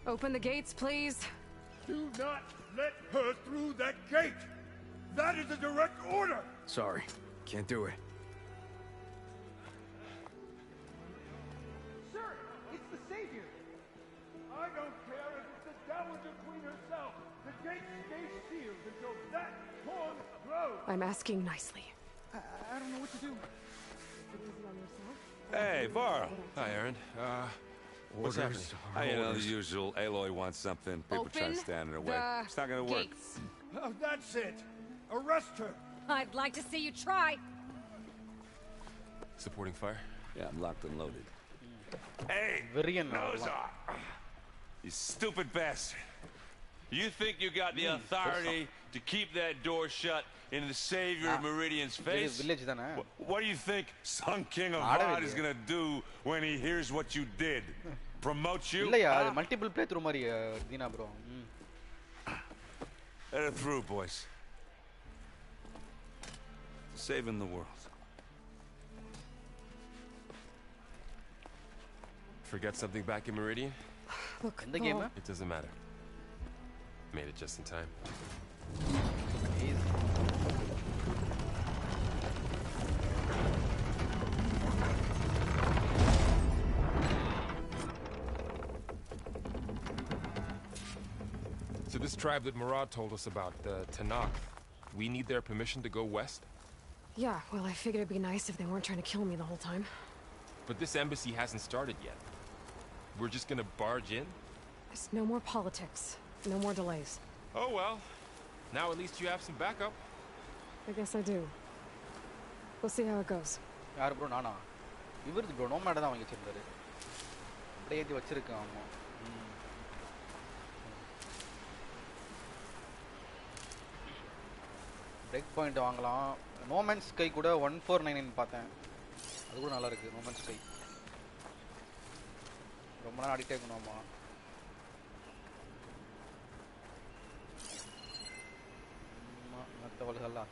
Open the gates, please. Do not let her through that gate! That is a direct order! Sorry, can't do it. Sir, it's the Savior! I don't care if it's the Dowager Queen herself! The gate stays sealed until that horn blows! I'm asking nicely. I don't know what to do. Hey, Varl. Hi, Aaron. What's happening? You know, the usual. Aloy wants something. People try to stand in her way. It's not gonna work. Oh, that's it. Arrest her. I'd like to see you try. Supporting fire? Yeah, I'm locked and loaded. Hey, you stupid bastard. You think you got the authority to keep that door shut in the savior of Meridian's face? What do you think Sun King of God is gonna do when he hears what you did? Promote you? இல்லையா multiple play through மாதிரி Deena bro. Let it through, boys. Saving the world. Forget something back in Meridian? Look, in the game, huh? It doesn't matter. Made it just in time. So this tribe that Murad told us about, the Tanakh, we need their permission to go west? Yeah, well, I figured it'd be nice if they weren't trying to kill me the whole time. But this embassy hasn't started yet. We're just gonna barge in? There's no more politics. No more delays. Oh well. Now at least you have some backup. I guess I do. We'll see how it goes. யார் bro நானா? இவருக்கு bro நோமேட தான் வாங்கி வச்சிருந்தாரு. அப்படியே ஏத்தி வச்சிருக்கான் ஆமா. பிரேக் பாயிண்ட் வாங்கலாம். நோமேன்ஸ் ஸ்கை கூட 1499 பார்த்தேன். அது கூட நல்லா இருக்கு நோமேன்ஸ் ஸ்கை. ரொம்ப நேரம் அடிக்ட் ஆகணுமா? மற்றவர்களா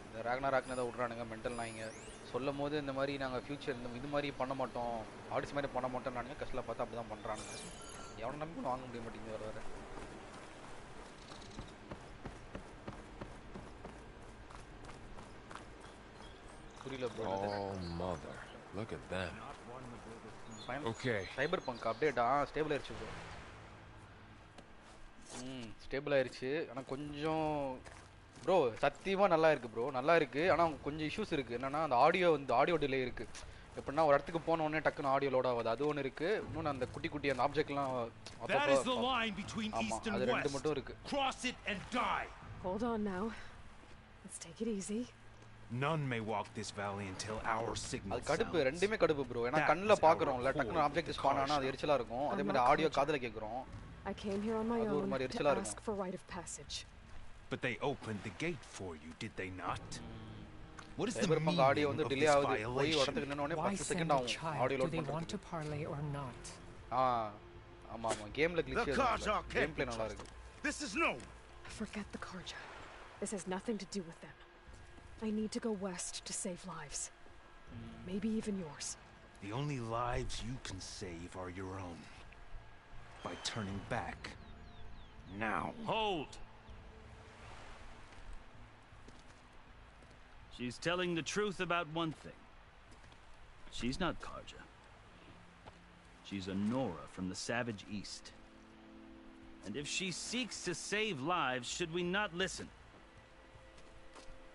இந்த ராக்னா தான் விட்றானுங்க மென்டல் நாய்ங்க. சொல்லும் போது இந்த மாதிரி நாங்கள் ஃபியூச்சர் இது மாதிரி பண்ண மாட்டோம், ஆடிஸ் மாதிரி பண்ண மாட்டோம் நானுங்க. கஷ்டில் பார்த்தா அப்படி தான் பண்ணுறானுங்க. எவனை நம்பி வாங்க முடிய மாட்டேங்குது வர வர. புரியல bro. Oh mother, look at them. Okay. Cyberpunk அப்டேட்டா ஸ்டேபிள் ஆயிருச்சு ப்ரோ. ஸ்டேபிள் ஆயிருச்சு. ஆனால் கொஞ்சம் ப்ரோ சத்தியமாக நல்லா இருக்குது ப்ரோ, நல்லா இருக்குது. ஆனால் கொஞ்சம் இஷ்யூஸ் இருக்குது. என்னென்னா அந்த ஆடியோ டிலே இருக்குது. எப்படின்னா ஒரு இடத்துக்கு போன உடனே டக்குன்னு ஆடியோ லோட் ஆகுது, அது ஒன்று இருக்குது. இன்னொன்று அந்த குட்டி குட்டி அந்த ஆப்ஜெக்ட்லாம் ஆமாம் அது ரெண்டு மட்டும் இருக்குது. Hold on now. Let's take it easy. None may walk this valley until our signal அது கடுப்பு, ரெண்டுமே கடுப்பு ப்ரோ. ஏன்னா கண்ணில் பார்க்குறோம்ல, டக்குன்னு ஆப்ஜெக்ட் ஸ்பான் ஆனால் அது எரிச்சலாக இருக்கும். அதே மாதிரி ஆடியோ காதில் கேட்குறோம். I came here on my own to ask for right of passage. But they opened the gate for you, did they not? What is the meaning of this violation? Why send a child? Do they want to parlay or not? ஆமா கேம்ல glitch gameplay நல்லா இருக்கு. This is no. Forget the Karja. This has nothing to do with them. I need to go west to save lives. Maybe even yours. The only lives you can save are your own. By turning back. Now. Hold! She's telling the truth about one thing. She's not Karja. She's a Nora from the Savage East. And if she seeks to save lives, should we not listen?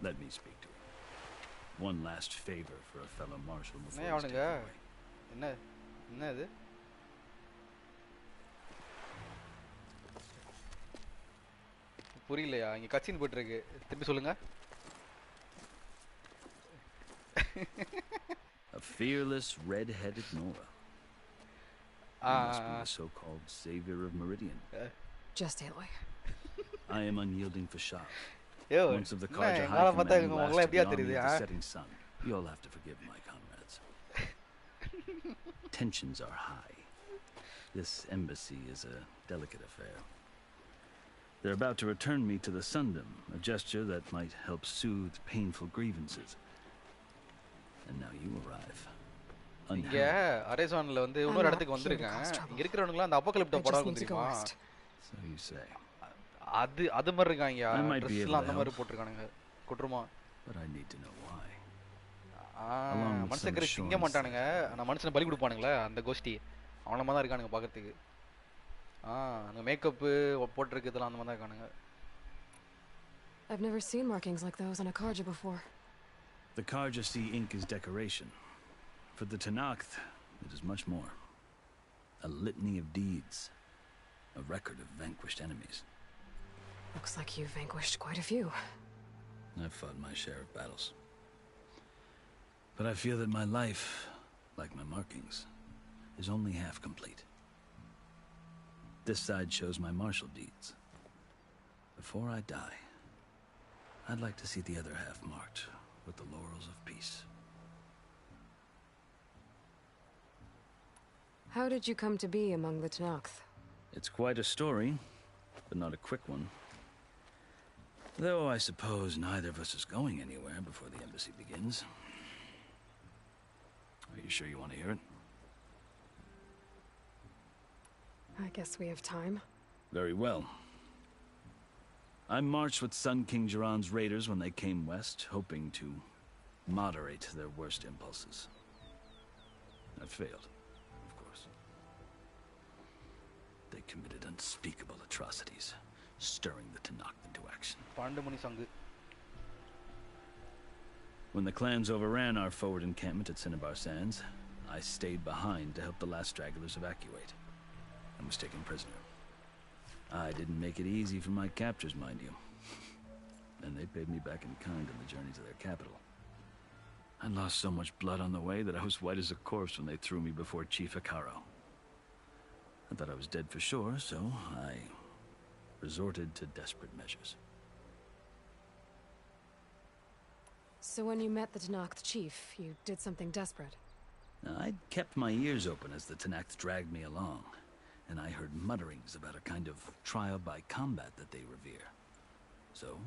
Let me speak to her. One last favor for a fellow marshal before he's taken away. என்ன இது? புரியலையா? இங்க kitchen போயிட்டு இருக்கு. திருப்பி சொல்லுங்க. A fearless, red-headed Nora. You must be the so-called savior of Meridian. Just Aloy. I am unyielding for Shah. Once of the Nah, Karja ngala High patha Command unga blasted the eppadiya army theriyudhu, of the ah? setting sun. You'll have to forgive my comrades. Tensions are high. This embassy is a delicate affair. They're about to return me to the Sundom, a gesture that might help soothe painful grievances. And now you arrive. இங்க அரேசான்ல வந்து இன்னொரு இடத்துக்கு வந்திருக்கேன். இங்க இருக்கிறவங்க அந்த அப்போகலிப்ட படம் தெரியுமா? So you say. அது மாதிரி இருக்காங்க. ட்ரெஸ்லாம் அந்த மாதிரி போட்டுருக்கானுங்க. குற்றமா? But I need to know why. மனுஷக்கரை திங்க மாட்டானுங்க. ஆனா மனுஷனை பலி கொடுப்பானுங்களே அந்த கோஷ்டி. அவன மாதிரி தான் இருக்கானுங்க பார்க்கிறதுக்கு. அந்த மேக்கப் போட்டுருக்கு இதெல்லாம் அந்த மாதிரி தான் இருக்கானுங்க. I've never seen markings like those on a Karja before. The Karja see ink as decoration. For the Tanakh, it is much more. A litany of deeds. A record of vanquished enemies. Looks like you've vanquished quite a few. I've fought my share of battles. But I feel that my life, like my markings, is only half complete. This side shows my martial deeds. Before I die, I'd like to see the other half marked with the laurels of peace. How did you come to be among the Tenakth? It's quite a story, but not a quick one. Though I suppose neither of us is going anywhere before the embassy begins. Are you sure you want to hear it? I guess we have time. Very well. I marched with Sun King Jiran's raiders when they came west, hoping to moderate their worst impulses. I failed, of course. They committed unspeakable atrocities, stirring the Tenakth into action. When the clans overran our forward encampment at Cinnabar Sands, I stayed behind to help the last stragglers evacuate, and was taken prisoner. I didn't make it easy for my captors, mind you. And they paid me back in kind on the journey to their capital. I lost so much blood on the way that I was white as a corpse when they threw me before Chief Hikaru. I thought I was dead for sure, so I resorted to desperate measures. So when you met the Tenakth chief, you did something desperate? I'd kept my ears open as the Tenakth dragged me along, and I heard mutterings about a kind of trial by combat that they revere. So,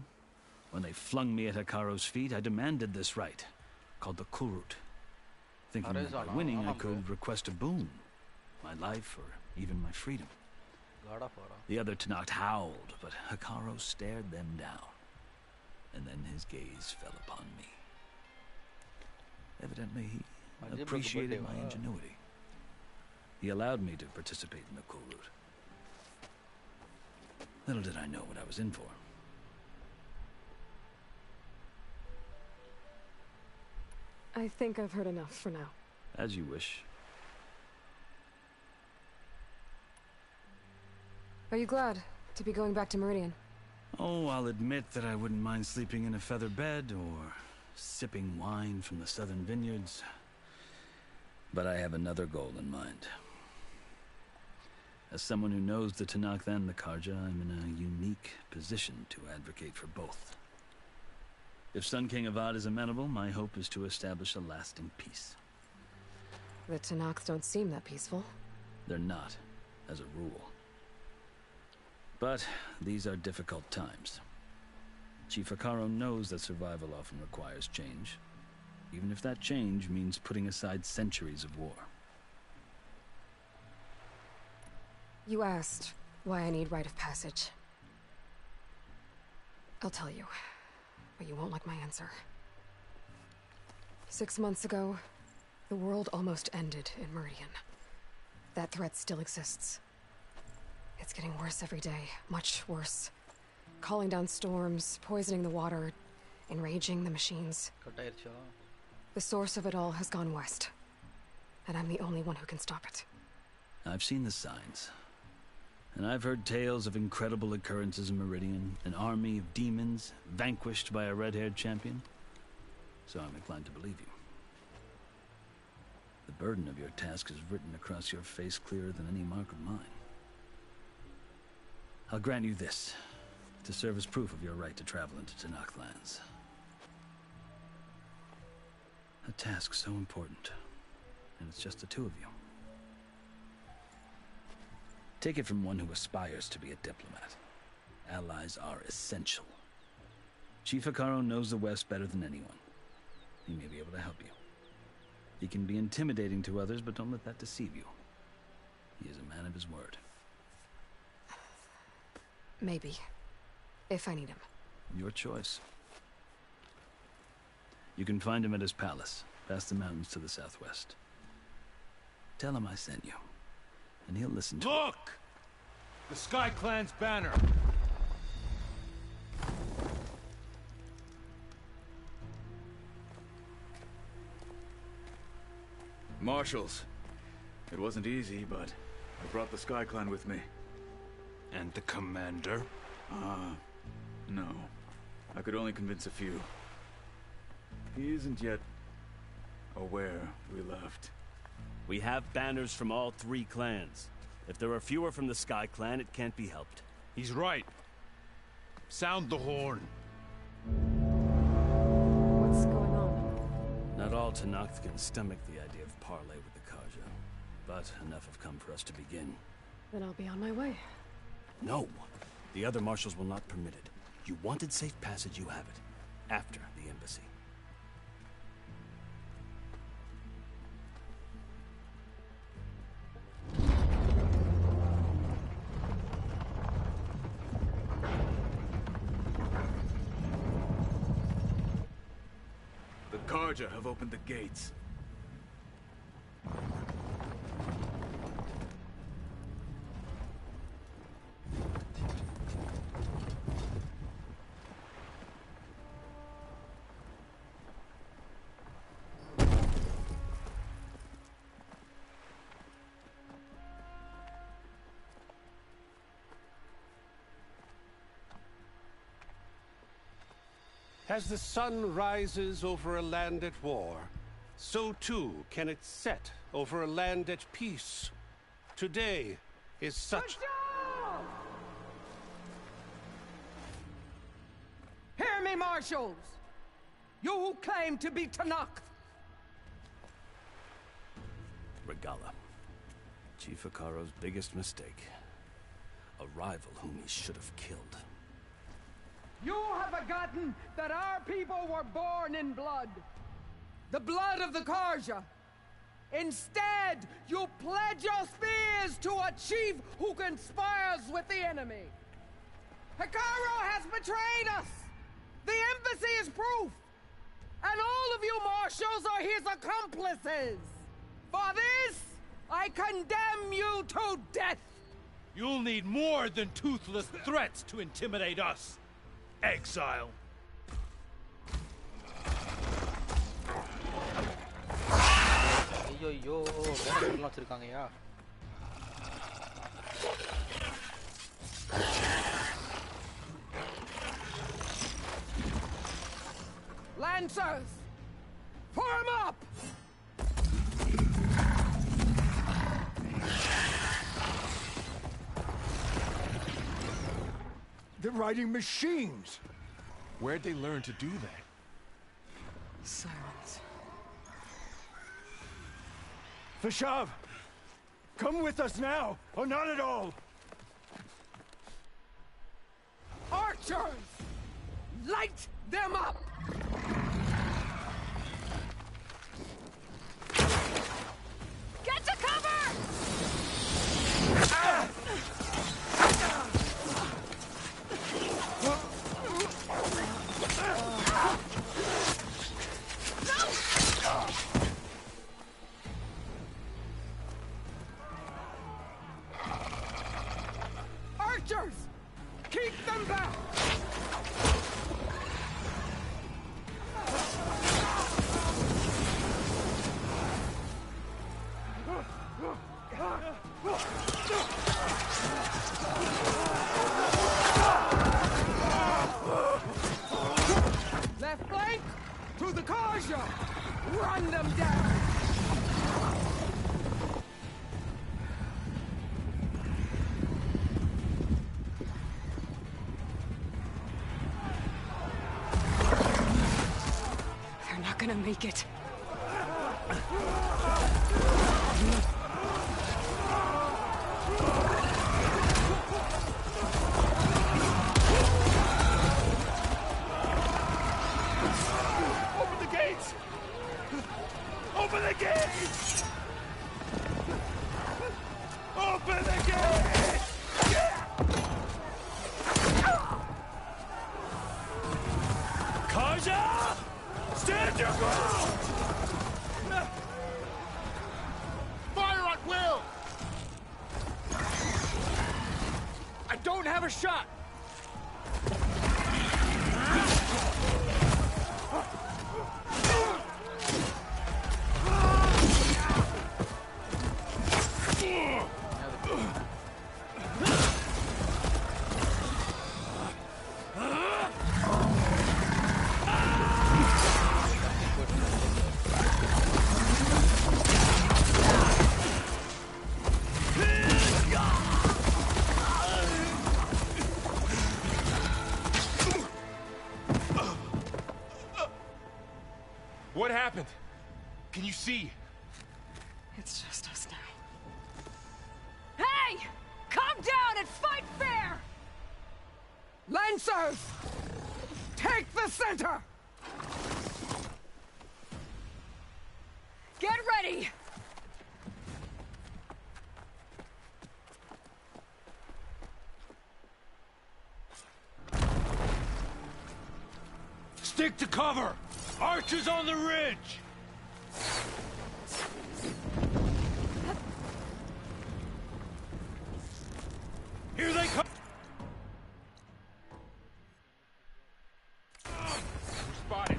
when they flung me at Hikaru's feet, I demanded this right, called the Kurut. Thinking that by winning I could request a boon, my life or even my freedom. The other Tenakth howled, but Hikaru stared them down, and then his gaze fell upon me. Evidently, he appreciated my ingenuity. He allowed me to participate in the Kurut. Little did I know what I was in for. I think I've heard enough for now. As you wish. Are you glad to be going back to Meridian? Oh, I'll admit that I wouldn't mind sleeping in a feather bed or sipping wine from the southern vineyards. But I have another goal in mind. As someone who knows the Tenakth and the Karja, I'm in a unique position to advocate for both. If Sun King Avad is amenable, my hope is to establish a lasting peace. The Tenakth don't seem that peaceful. They're not, as a rule. But these are difficult times. Chief Hikaru knows that survival often requires change, even if that change means putting aside centuries of war. You asked why I need rite of passage. I'll tell you, but you won't like my answer. 6 months ago, the world almost ended in Meridian. That threat still exists. It's getting worse every day, much worse. Calling down storms, poisoning the water, enraging the machines. The source of it all has gone west, and I'm the only one who can stop it. I've seen the signs. And I've heard tales of incredible occurrences in Meridian, an army of demons vanquished by a red-haired champion. So I'm inclined to believe you. The burden of your task is written across your face clearer than any mark of mine. I'll grant you this, to serve as proof of your right to travel into Tenakth lands. A task so important, and it's just the two of you. Take it from one who aspires to be a diplomat. Allies are essential. Chief Hikaru knows the West better than anyone. He may be able to help you. He can be intimidating to others, but don't let that deceive you. He is a man of his word. Maybe. If I need him. Your choice. You can find him at his palace, past the mountains to the southwest. Tell him I sent you, and he'll listen to Look! The Sky Clan's banner! Marshals. It wasn't easy, but I brought the Sky Clan with me. And the commander? No. I could only convince a few. He isn't yet aware we left. We have banners from all 3 clans. If there are fewer from the Sky Clan, it can't be helped. He's right. Sound the horn. What's going on? Not all Tenakth can stomach the idea of parley with the Karja, but enough have come for us to begin. Then I'll be on my way. No! The other marshals will not permit it. You wanted safe passage, you have it. After the embassy. The Karja have opened the gates. As the sun rises over a land at war, so too can it set over a land at peace. Today is such... Hear me, marshals! You who claim to be Tenakth! Regala. Chief Akaro's biggest mistake. A rival whom he should have killed. You have forgotten that our people were born in blood. The blood of the Karja. Instead, you pledge your spears to a chief who conspires with the enemy. Akaro has betrayed us! The embassy is proof! And all of you marshals are his accomplices! For this, I condemn you to death! You'll need more than toothless threats to intimidate us. Exile. ஐயோ banner வச்சிருக்காங்கயா. Lancers! Form up! They're riding machines! Where'd they learn to do that? Silence. Vashav! Come with us now, or not at all! Archers! Light them up! Get to cover! Archers! Keep them back! Left flank! To the Karja! Run them down! They're not gonna make it. Open the gates! Open the gates! Open the gates! Karja! Stand your ground! Fire at will! I don't have a shot! see? It's just us now. Hey! Calm down and fight fair! Lancers! Take the center! Get ready! Stick to cover! Archers on the ridge! Here they come! Spotted.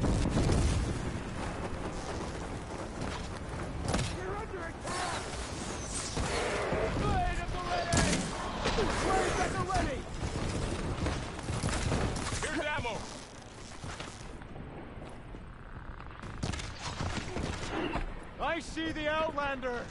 You're under attack! Blade at the ready! Blade at the ready! Here's ammo! I see the Outlander!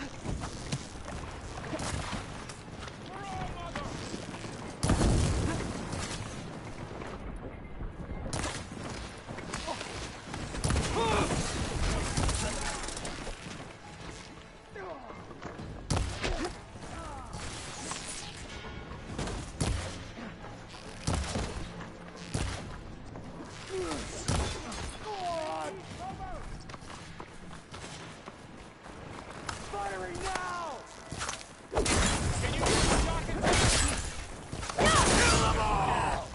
Firing now! Can you get the shotgun? Kill them all!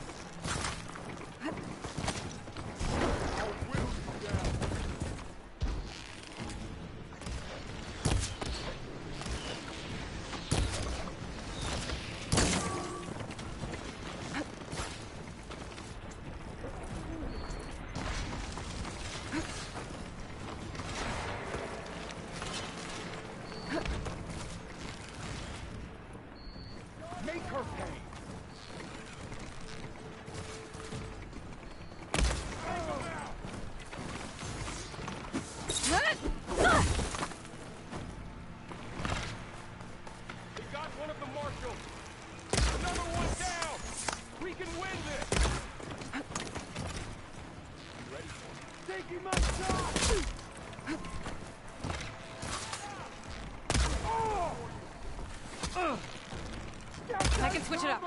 Make her pay! We got one of the marshals! Another one down! We can win this! You ready? Taking my shot! I can switch it up.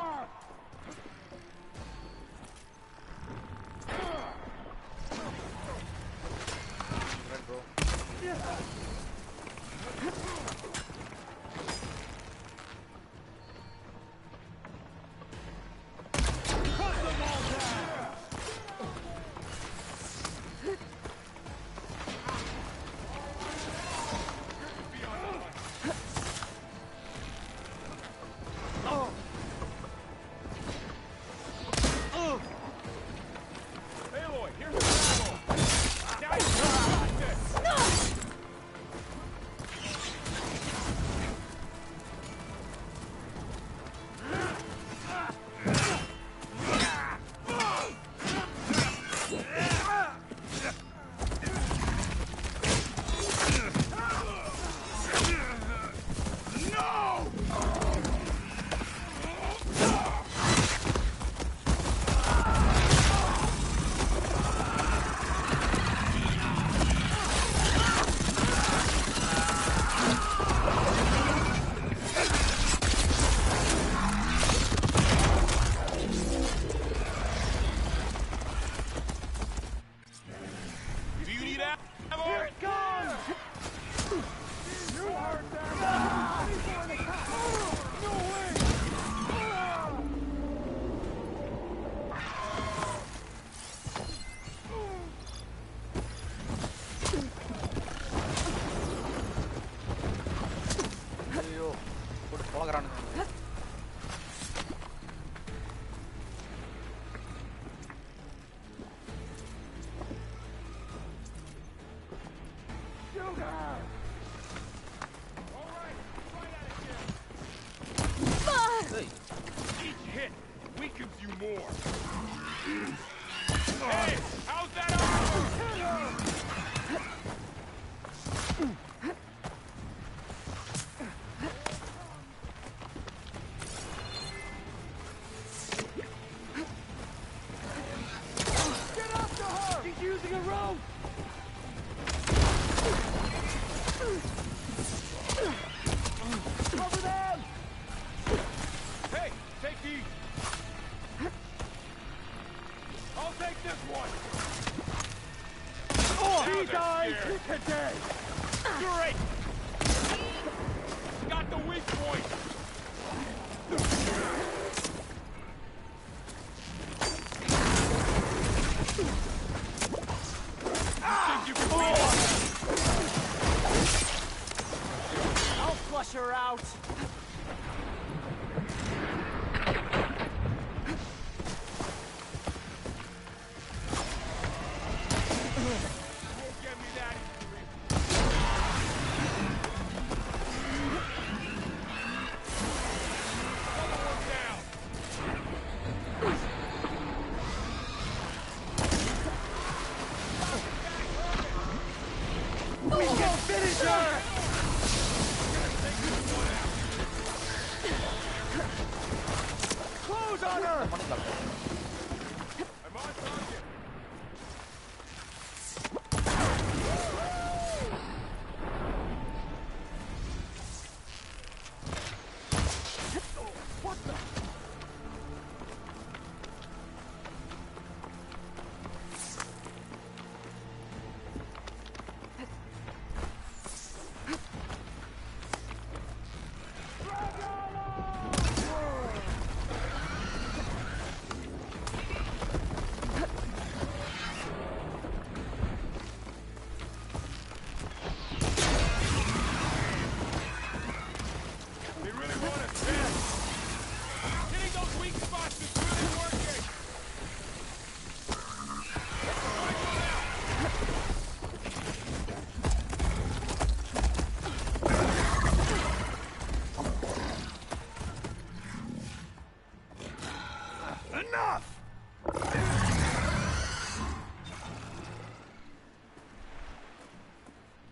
flush her out.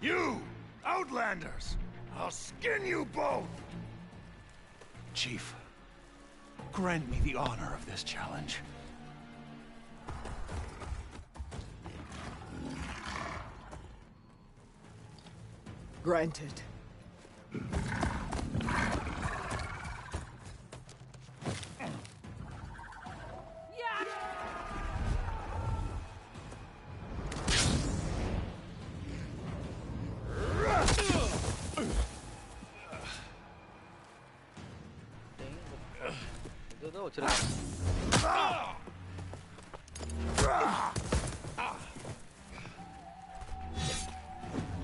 You! Outlanders! I'll skin you both! Chief, grant me the honor of this challenge. Granted.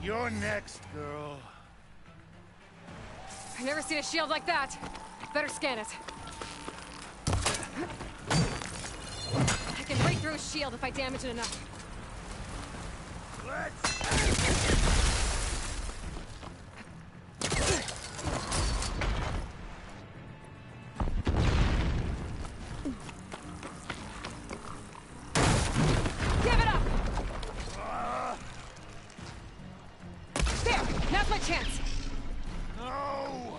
You're next, girl. I've never seen a shield like that. Better scan it. I can break through a shield if I damage it enough. Give it up! There! Now's my chance! No!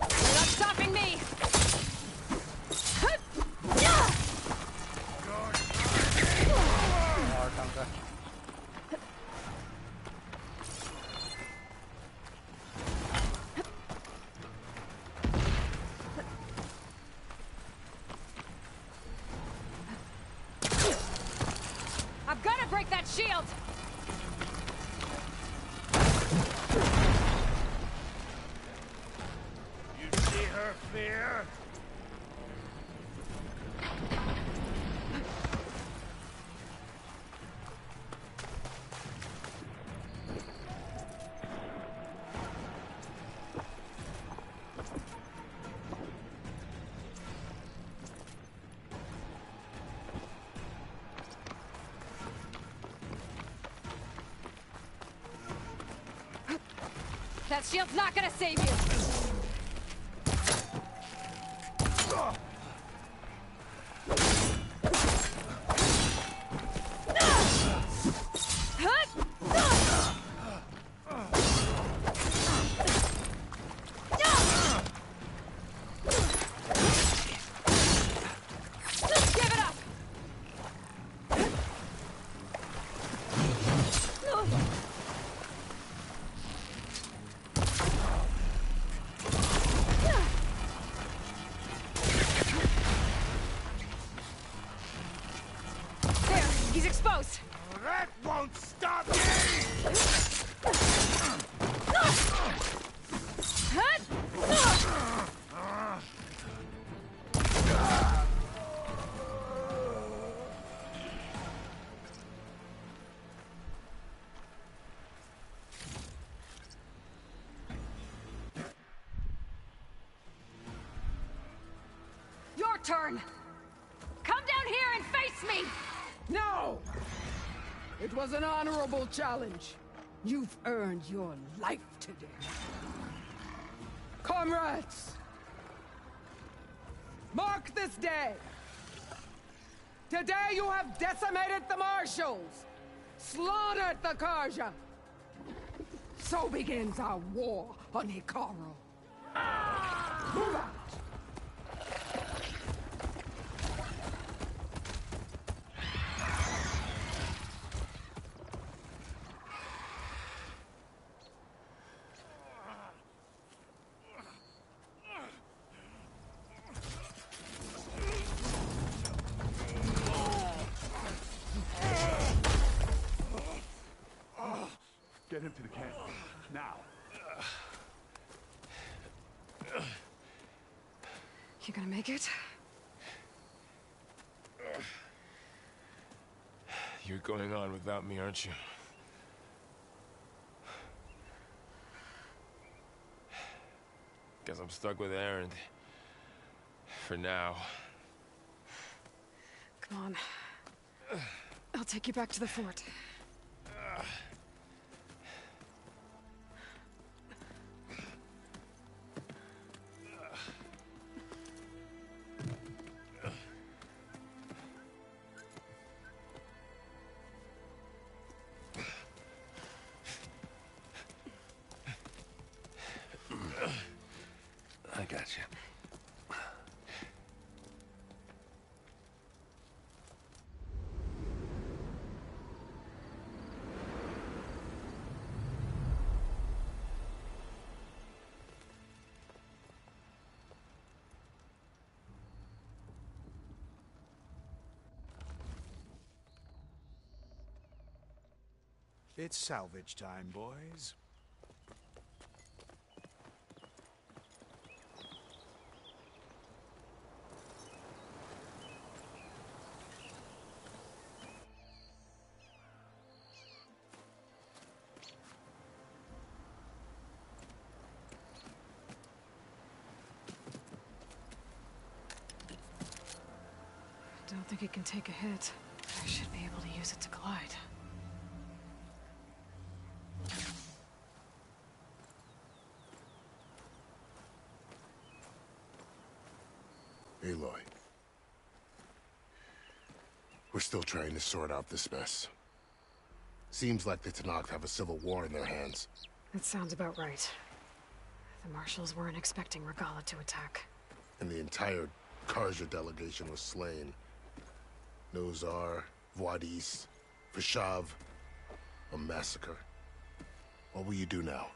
You're not stopping me! I've got to break that shield! You see her fear? That shield's not gonna save you! Give it up! turn. Come down here and face me! No! It was an honorable challenge. You've earned your life today. Comrades! Mark this day! Today you have decimated the Marshals! Slaughtered the Karja! So begins our war on Hikaru. Move out! Get him to the camp. Now. You gonna make it? You're going on without me, aren't you? Guess I'm stuck with Erend. For now. Come on. I'll take you back to the fort. I got you. It's salvage time, boys. I don't think it can take a hit. I should be able to use it to glide. Aloy. We're still trying to sort out this mess. Seems like the Tenakth have a civil war in their hands. That sounds about right. The Marshals weren't expecting Regalla to attack. And the entire Karja delegation was slain. Nozar, Voidis, Vashav. A massacre. What will you do now?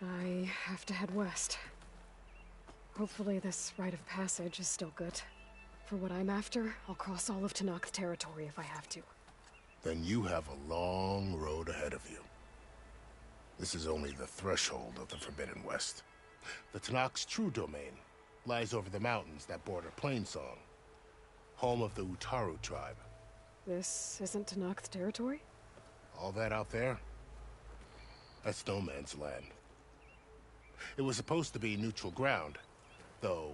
I have to head west. Hopefully this rite of passage is still good. For what I'm after, I'll cross all of Tenakth territory if I have to. Then you have a long road ahead of you. This is only the threshold of the Forbidden West. The Tenakth's true domain lies over the mountains that border Plainsong, home of the Utaru tribe. This isn't Tenakth territory? All that out there? That's no man's land. It was supposed to be neutral ground, though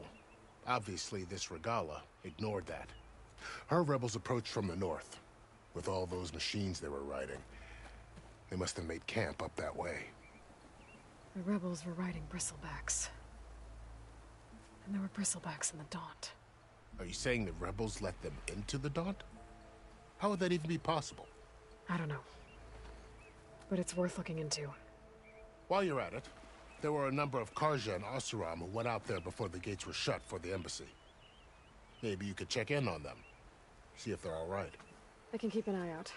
obviously this Regalla ignored that. Her rebels approached from the north. With all those machines they were riding, they must have made camp up that way. The rebels were riding bristlebacks. And there were bristlebacks in the Daunt. Are you saying the rebels let them into the Daunt? How would that even be possible? I don't know. But it's worth looking into. While you're at it, there were a number of Karja and Oseram who went out there before the gates were shut for the embassy. Maybe you could check in on them. See if they're all right. I can keep an eye out.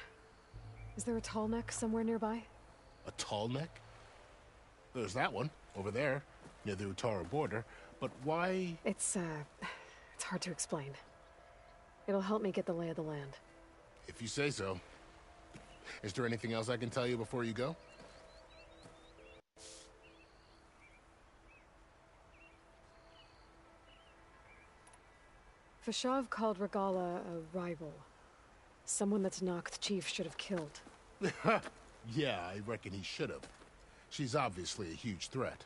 Is there a tall neck somewhere nearby? A tall neck? There's that one, over there, near the Utaru border. But why? It's hard to explain. It'll help me get the lay of the land. If you say so. Is there anything else I can tell you before you go? Vashav called Regalla a rival. Someone that Tenakth chief should have killed. Yeah, I reckon he should have. She's obviously a huge threat.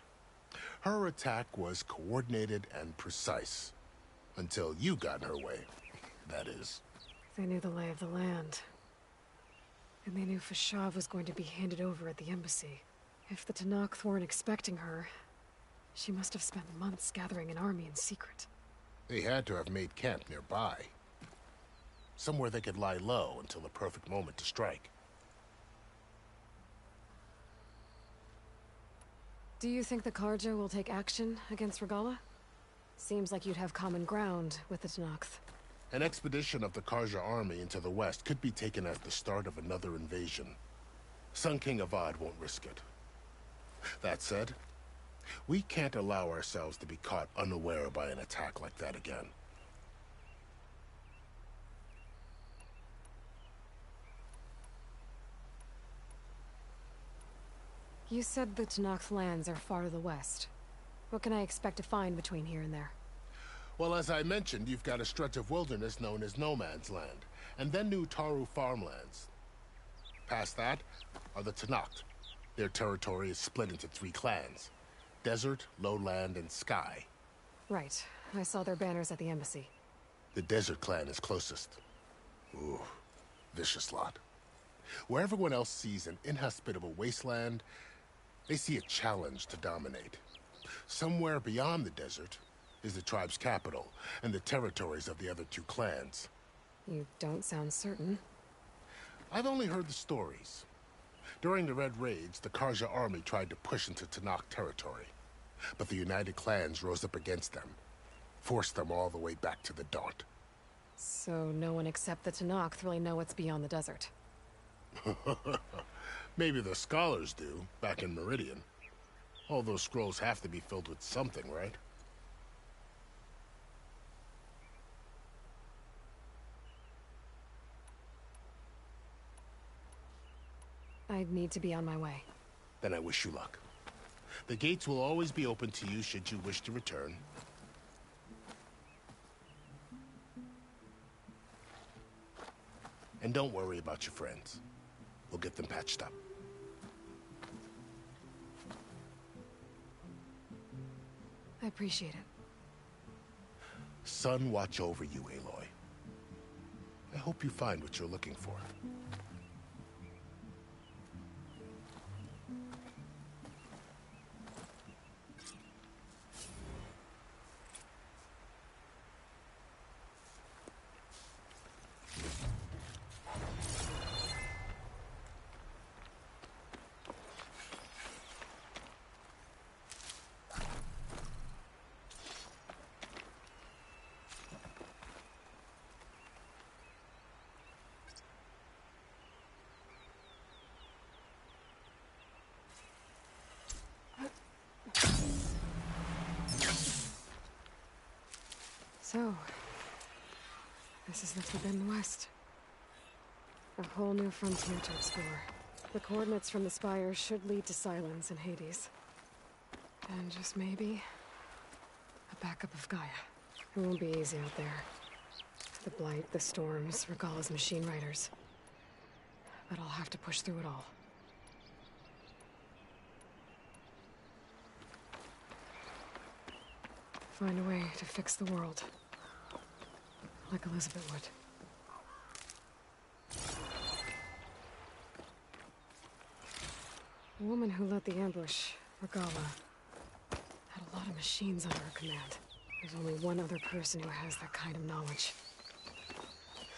Her attack was coordinated and precise. Until you got in her way, that is. They knew the lay of the land. And they knew Fashav was going to be handed over at the embassy. If the Tenakth weren't expecting her, she must have spent months gathering an army in secret. They had to have made camp nearby. Somewhere they could lie low until the perfect moment to strike. Do you think the Karja will take action against Regala? Seems like you'd have common ground with the Tenakth. An expedition of the Karja army into the west could be taken as the start of another invasion. Sun King Avad won't risk it. That said, we can't allow ourselves to be caught unaware by an attack like that again. You said the Tenakth lands are far to the west. What can I expect to find between here and there? Well, as I mentioned, you've got a stretch of wilderness known as No Man's Land, and then New Taru farmlands. Past that are the Tenakth. Their territory is split into 3 clans: Desert, Lowland, and Sky. Right. I saw their banners at the embassy. The Desert clan is closest. Ooh, vicious lot. Where everyone else sees an inhospitable wasteland, they see a challenge to dominate. Somewhere beyond the desert is the tribe's capital and the territories of the other 2 clans. You don't sound certain. I've only heard the stories. During the Red Raids, the Karja army tried to push into Tenakth territory, but the United Clans rose up against them, forced them all the way back to the Daunt. So no one except the Tenakth really know what's beyond the desert. Maybe the scholars do, back in Meridian. All those scrolls have to be filled with something, right? I'd need to be on my way. Then I wish you luck. The gates will always be open to you should you wish to return. And don't worry about your friends. We'll get them patched up. I appreciate it. Sun watch over you, Aloy. I hope you find what you're looking for. So, this is the Forbidden West. A whole new frontier to explore. The coordinates from the spires should lead to Silence and Hades. And just maybe, a backup of Gaia. It won't be easy out there. The Blight, the Storms, Regala's machine riders. But I'll have to push through it all. Find a way to fix the world. Like Elizabeth would. The woman who led the ambush, Regala, had a lot of machines under her command. There's only one other person who has that kind of knowledge.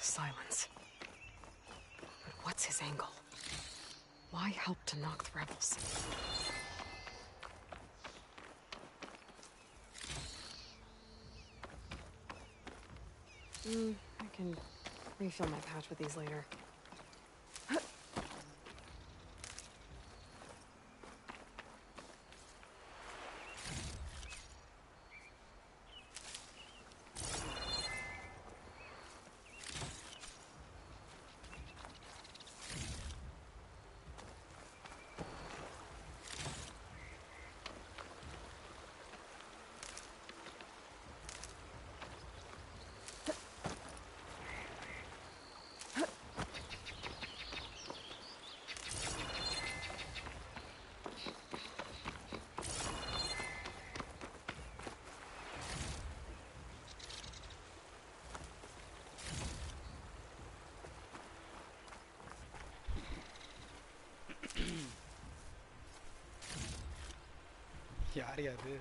Silence. But what's his angle? Why help Tenakth rebels? I can refill my pouch with these later. யார் யாரு?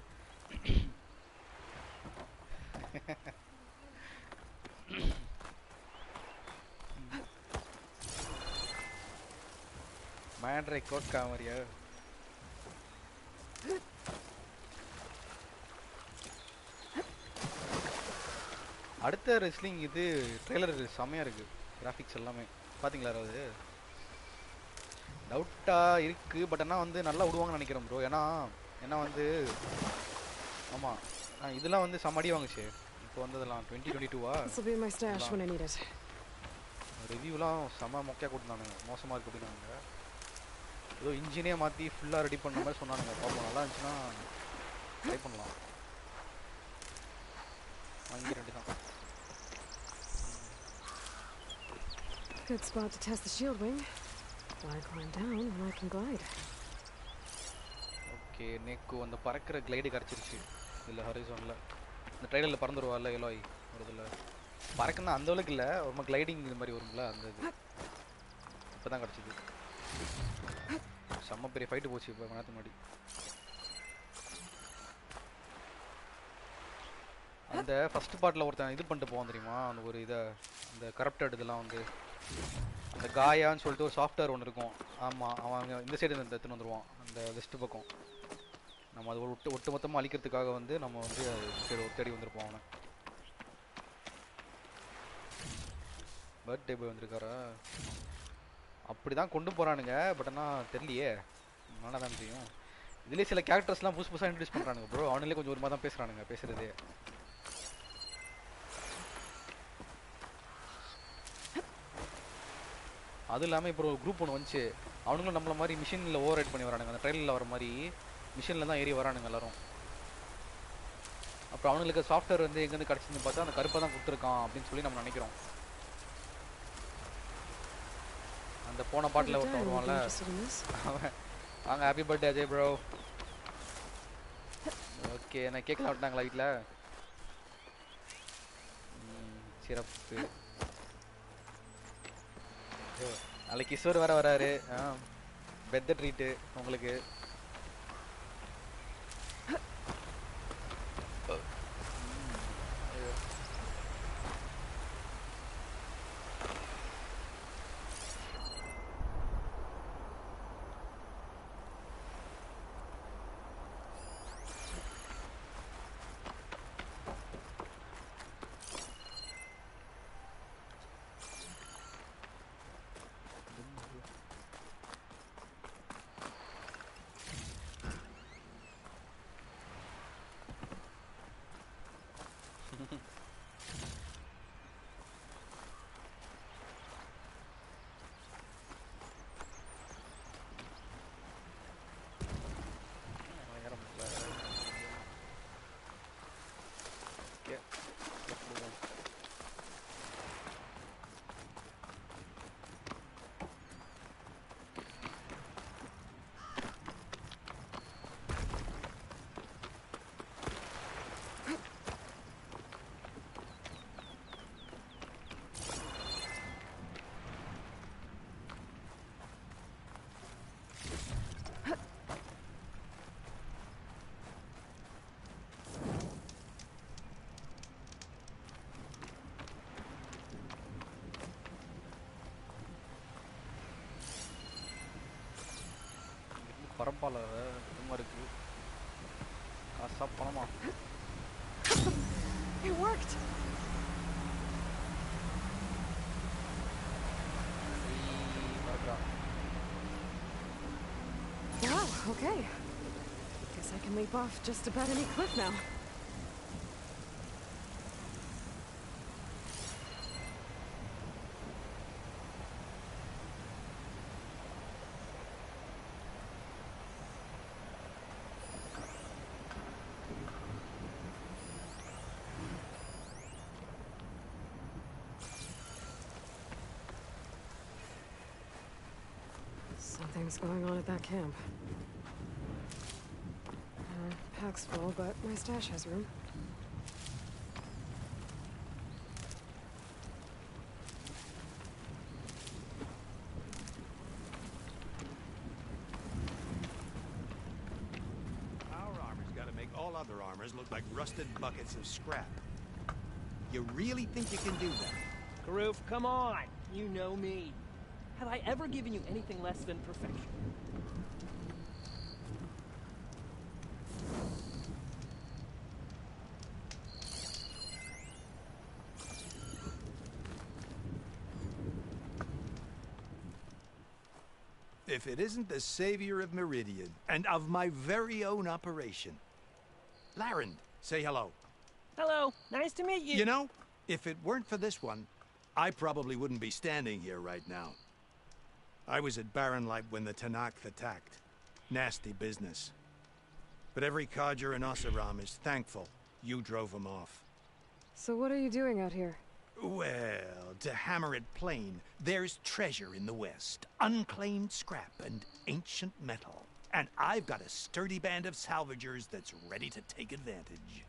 மேட்ரை code காமரியா? அடுத்த wrestling இது trailer செம்மையா இருக்கு. Graphics எல்லாமே பாத்தீங்களா? அது டவுட்டா இருக்கு. பட் ஆனால் வந்து நல்லா விடுவாங்கன்னு நினைக்கிறேன் ப்ரோ. ஏன்னா வந்து ஆமா இதெல்லாம் வந்து சமடி வாங்குச்சு. இப்போ வந்ததெல்லாம் 2022வா? ரிவ்யூலாம் செம்ம மொக்கையாக கொடுத்தானுங்க. மோசமாக இருக்கு அப்படின்னாங்க. ஏதோ இன்ஜினே மாற்றி ஃபுல்லாக ரெடி பண்ண மாதிரி சொன்னானுங்க. பார்ப்போம், நல்லா இருந்துச்சுன்னா ட்ரை பண்ணலாம். வாங்கி ரெண்டு தான். Good spot to test the shield wing. Why climb down when I can glide? Okay, நேக்கு அந்த பறக்கிற கிளைடு கிடச்சிருச்சு இதில் ஹரிசானில். இந்த ட்ரைலரில் பறந்துருவாள்ல எலோய் ஒரு இதில் பறக்குன்னா அந்த அளவுக்கு இல்லை, ஒரு மாதிரி கிளைடிங் இது மாதிரி வரும்ல அந்த இது இப்போ தான் கிடச்சிது. செம்ம பெரிய ஃபைட்டு போச்சு இப்போ கொஞ்ச நேரத்துக்கு முன்னாடி. அந்த ஃபஸ்ட் பார்ட்டில் ஒருத்தன் இது பண்ணிட்டு போவான் தெரியுமா? அந்த ஒரு இதை இந்த கரப்டட் இதெல்லாம் வந்து அந்த காயான்னு சொல்லிட்டு ஒரு சாஃப்ட்வேர் ஒன்று இருக்கும். ஆமாம், அவன் இந்த சைடு இந்த எடுத்துன்னு வந்துடுவான் அந்த வெஸ்ட் பக்கம். நம்ம அது ஒட்டு மொத்தமாக அழிக்கிறதுக்காக வந்து நம்ம வந்து சரி ஒரு தேடி வந்திருப்போம். அவனை பர்த்டே பாய் வந்திருக்காரா? அப்படி தான் கொண்டு போகிறானுங்க. பட் ஆனால் தெரியலையே, நல்லா தான் தெரியும். இதுலேயே சில கேரக்டர்ஸ்லாம் புதுசாக இன்ட்ரடியூஸ் பண்ணுறானுங்க ப்ரோ. அவனுங்களே கொஞ்சம் ஒரு மாதிரி தான் பேசுகிறானுங்க பேசுகிறதே. அதுவும் இல்லாமல் இப்போ ஒரு குரூப் ஒன்று வந்துச்சு. அவனுங்களும் நம்மள மாதிரி மிஷினில் ஓவர் ரைட் பண்ணி வரானுங்க. அந்த ட்ரெயிலில் வர மாதிரி மிஷினில் தான் ஏறி வரானுங்க எல்லோரும். அப்புறம் அவனுங்களுக்கு சாஃப்ட்வேர் வந்து எங்கேருந்து கிடச்சின்னு பார்த்தா அந்த கருப்பை தான் கொடுத்துருக்கான் அப்படின்னு சொல்லி நம்ம நினைக்கிறோம். அந்த போன பாட்டில் ஒருத்தன் வருவான்ல அவன், வாங்க happy birthday Ajay bro. Okay, என்ன கேட்கலாம் விட்டாங்களா வீட்டில்? சிறப்பு. நாளைக்கு கிஷோர் வேற வராரு. பெத்த ட்ரீட்டு உங்களுக்கு. பரப்பால சும்மா இருக்கு. காசா பணமா? It worked. Wow, okay. Guess I can leap off just about any cliff now. Something's going on at that camp. Pack's full, but my stash has room. Power armor's All other armors look like rusted buckets of scrap. You really think you can do that? Karoof, come on! You know me. Have I ever given you anything less than perfection? If it isn't the savior of Meridian, and of my very own operation. Laren, say hello. Hello, nice to meet you. You know, if it weren't for this one, I probably wouldn't be standing here right now. I was at Barren Light when the Tanakh attacked. Nasty business. But every codger in Oseram is thankful you drove them off. So what are you doing out here? Well, to hammer it plain, there's treasure in the West. Unclaimed scrap and ancient metal. And I've got a sturdy band of salvagers that's ready to take advantage.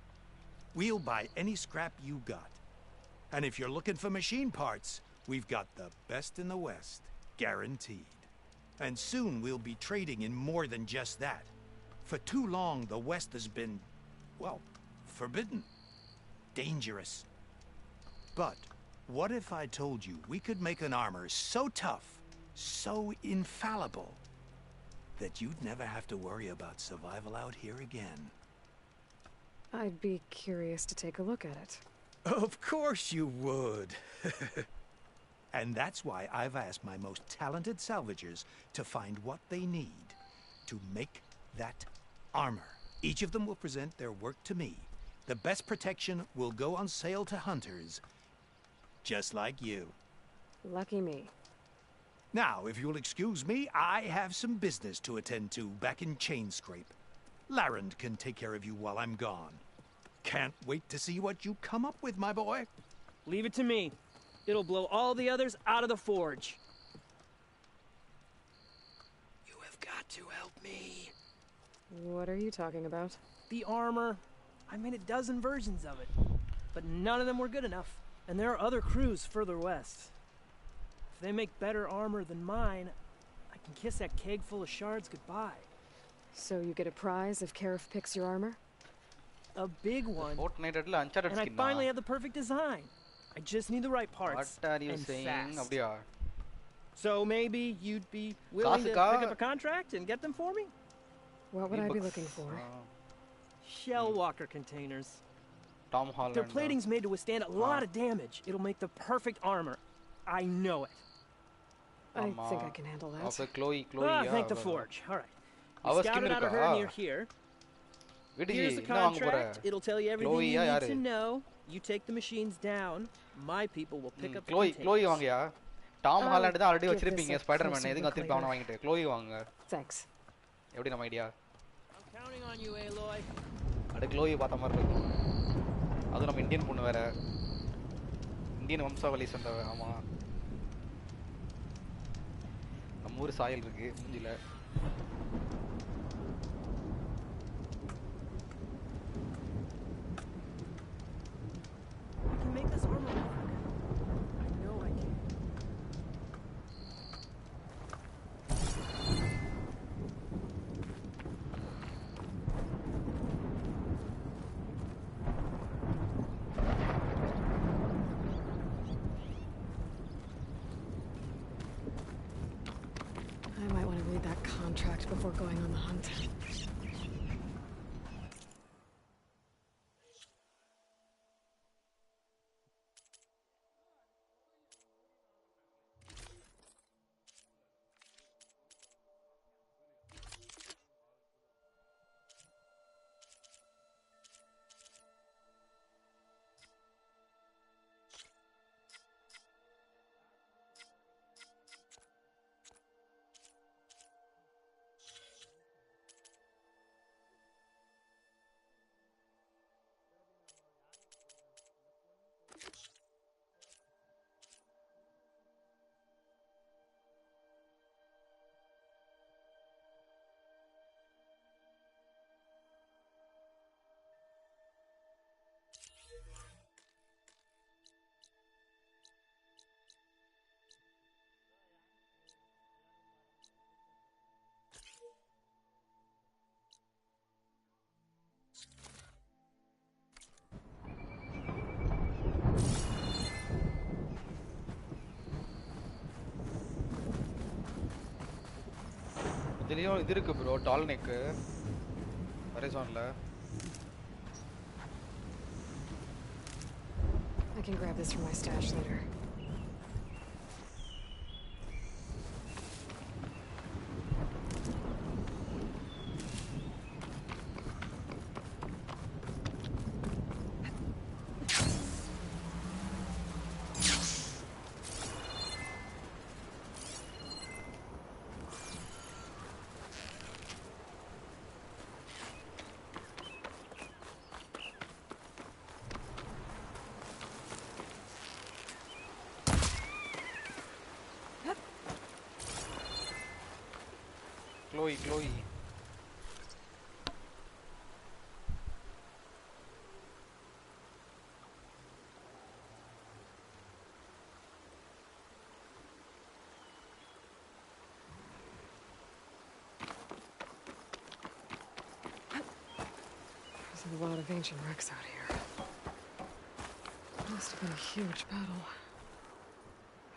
We'll buy any scrap you got. And if you're looking for machine parts, we've got the best in the West, guaranteed. And soon we'll be trading in more than just that. For too long, the West has been, well, forbidden. Dangerous. But what if I told you we could make an armor so tough, so infallible, that you'd never have to worry about survival out here again? I'd be curious to take a look at it. Of course you would. And that's why I've asked my most talented salvagers to find what they need to make that armor. Each of them will present their work to me. The best protection will go on sale to hunters, just like you. Lucky me. Now, if you'll excuse me, I have some business to attend to back in Chainscrape. Laren can take care of you while I'm gone. Can't wait to see what you come up with, my boy. Leave it to me. It'll blow all the others out of the forge. You have got to help me. What are you talking about? The armor. I made a dozen versions of it, but none of them were good enough. And there are other crews further west. If they make better armor than mine, I can kiss that keg full of shards goodbye. So you get a prize if Karif picks your armor? A big one. And I finally have the perfect design. I just need the right parts. What are you and saying? fast. Abdiya. So maybe you'd be willing to pick up a contract and get them for me? What would I be looking for? Shell walker containers. Tom Holland. Their plating's made to withstand a lot of damage. It'll make the perfect armor. I know it. I think I can handle that. Chloe, thank the forge. All right. We scouted out a herd near here. Here's the contract. It'll tell you everything you need to know. You take the machines down. My people will pick up the containers. Chloe வாங்கயா. Tom Holland தான் already வச்சிருப்பீங்க Spider-Man. எதுக்கு திருப்பி அவனை வாங்கிட்டு? Chloe வாங்க. Thanks. எப்படி நம்ம idea? I'm counting on you, Aloy. அட Chloe பார்த்த மாதிரி இருக்கு. அது நம்ம இந்தியன் பொண்ணு வேற. இந்தியன் வம்சாவளி சேர்ந்தவ. ஆமா. நம்ம ஊர் சாயல் இருக்கு மூஞ்சில. We can make this armor work. I know I can. I might want to read that contract before going on the hunt. இதுலயும் இது இருக்கு ப்ரோ, டால் நெக் ஹரிசான்ல. I can grab this from my stash later. Chloe. There's a lot of ancient wrecks out here. Must have been a huge battle.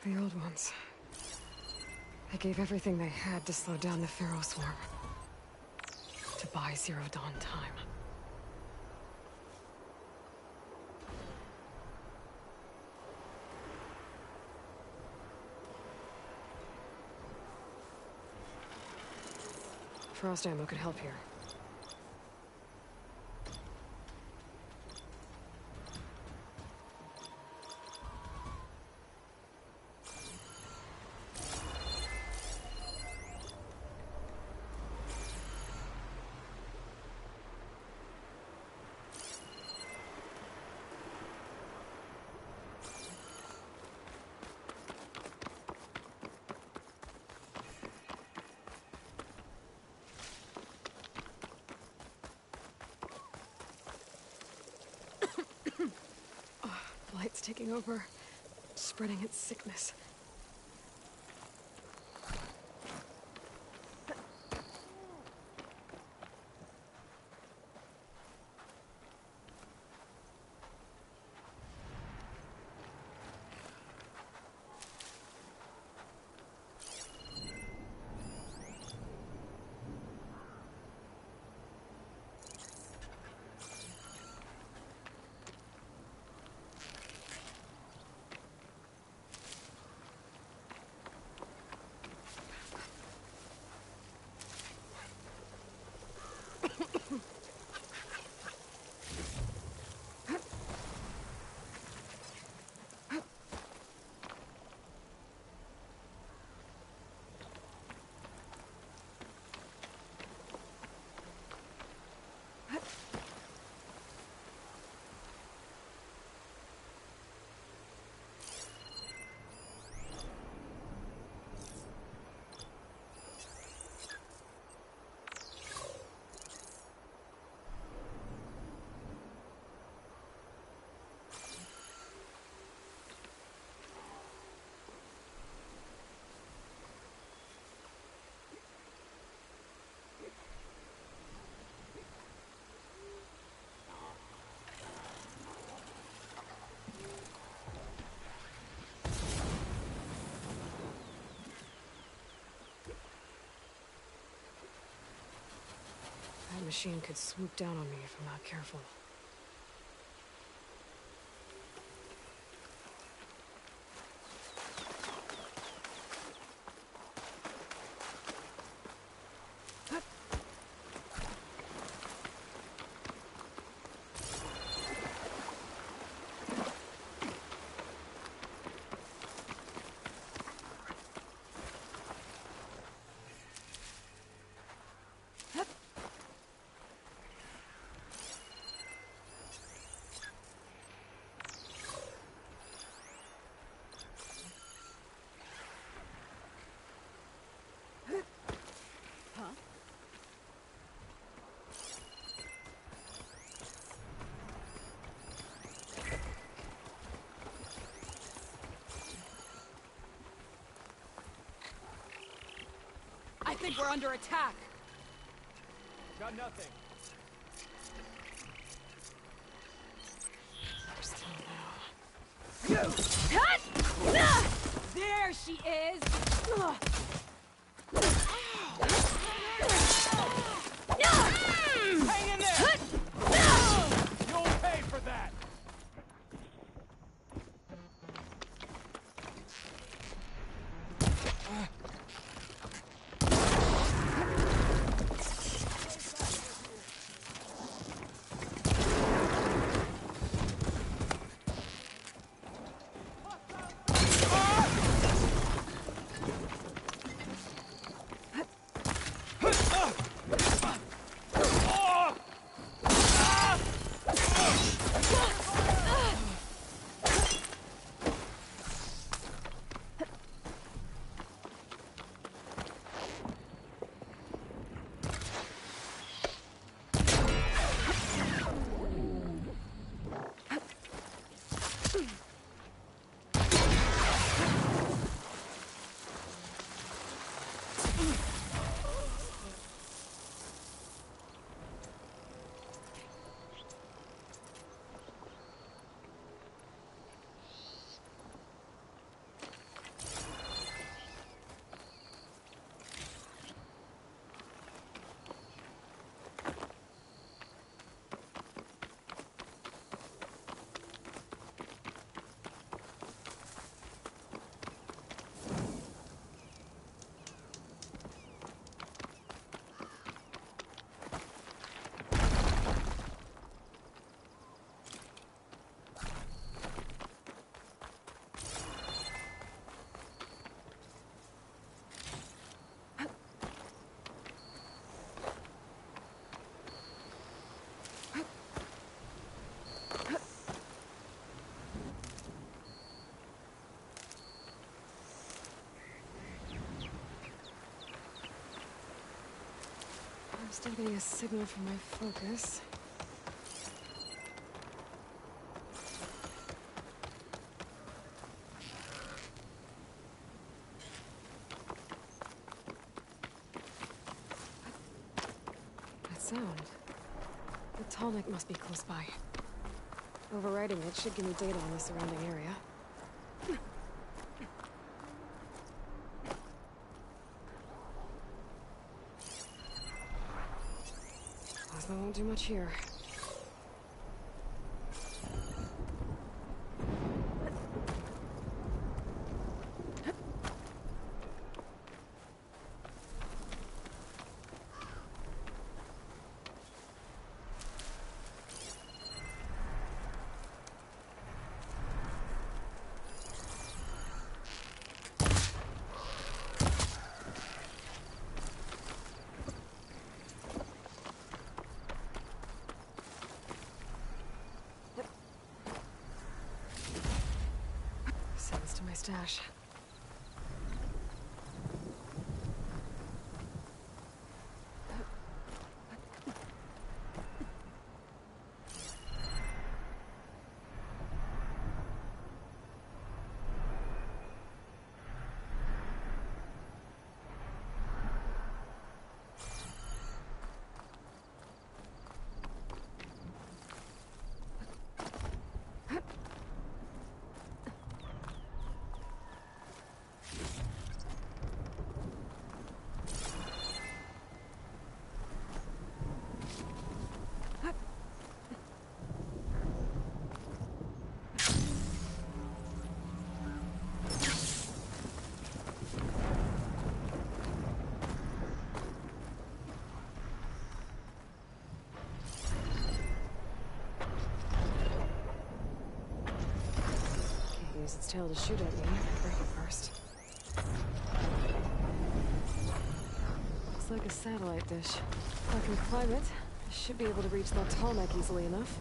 The old ones. They gave everything they had to slow down the Pharaoh swarm. To buy Zero Dawn time. Frost ammo could help here. Blight's taking over, spreading its sickness. That machine could swoop down on me if I'm not careful. I think we're under attack. Got nothing. There she is. I'm still getting a signal from my focus. That sound. The tall neck must be close by. Overriding it should give me data on the surrounding area. Plasma won't do much here. Sends to my stash. Use its tail to shoot at me. Break it first. Looks like a satellite dish. If I can climb it, I should be able to reach that tall neck easily enough.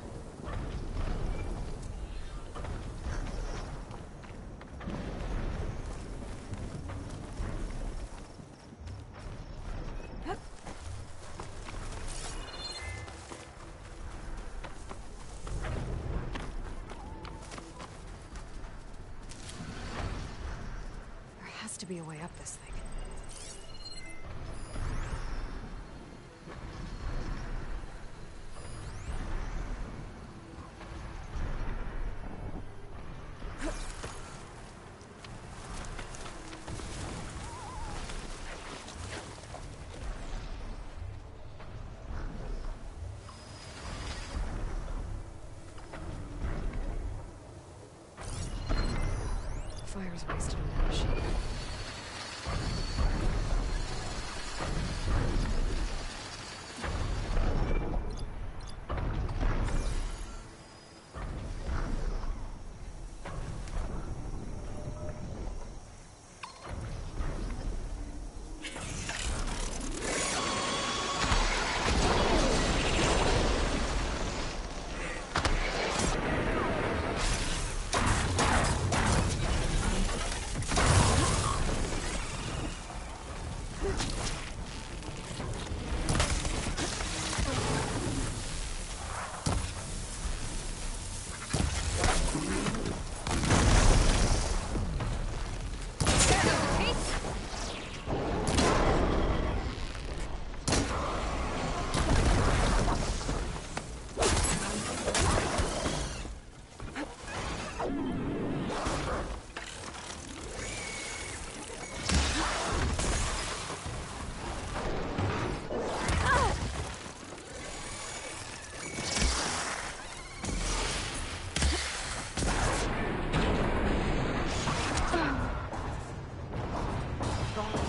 To be a way up this thing. Fire's wasted on that machine.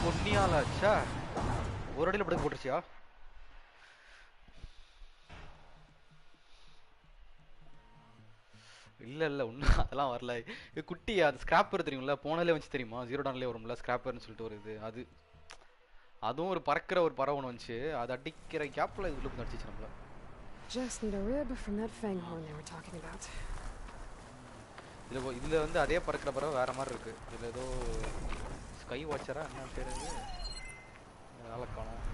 பொன்னியாலாச்சா ஒரு அடியில் படுக்க போட்டுருச்சியா? இல்ல ஒன்றும் அதெல்லாம் வரல. குட்டி அது scraper தெரியும்ல, போனதுலேயே வந்துச்சு தெரியுமா, ஜீரோ டான்லேயே வரும்ல ஸ்கிராப்பர்னு சொல்லிட்டு ஒரு இது. அதுவும் ஒரு பறக்கிற ஒரு பறவை ஒன்று வந்துச்சு, அது அடிக்கிற கேப்பில் இது உள்ள அடிச்சிச்சு நம்மள. Just need a rib from that fang horn they were talking about. இதுல வந்து அதே பறக்கிற பறவை வேற மாதிரி இருக்கு. இதுல ஏதோ ஸ்கை வாட்சரா என்ன பேர் அது, அதனால காணோம்.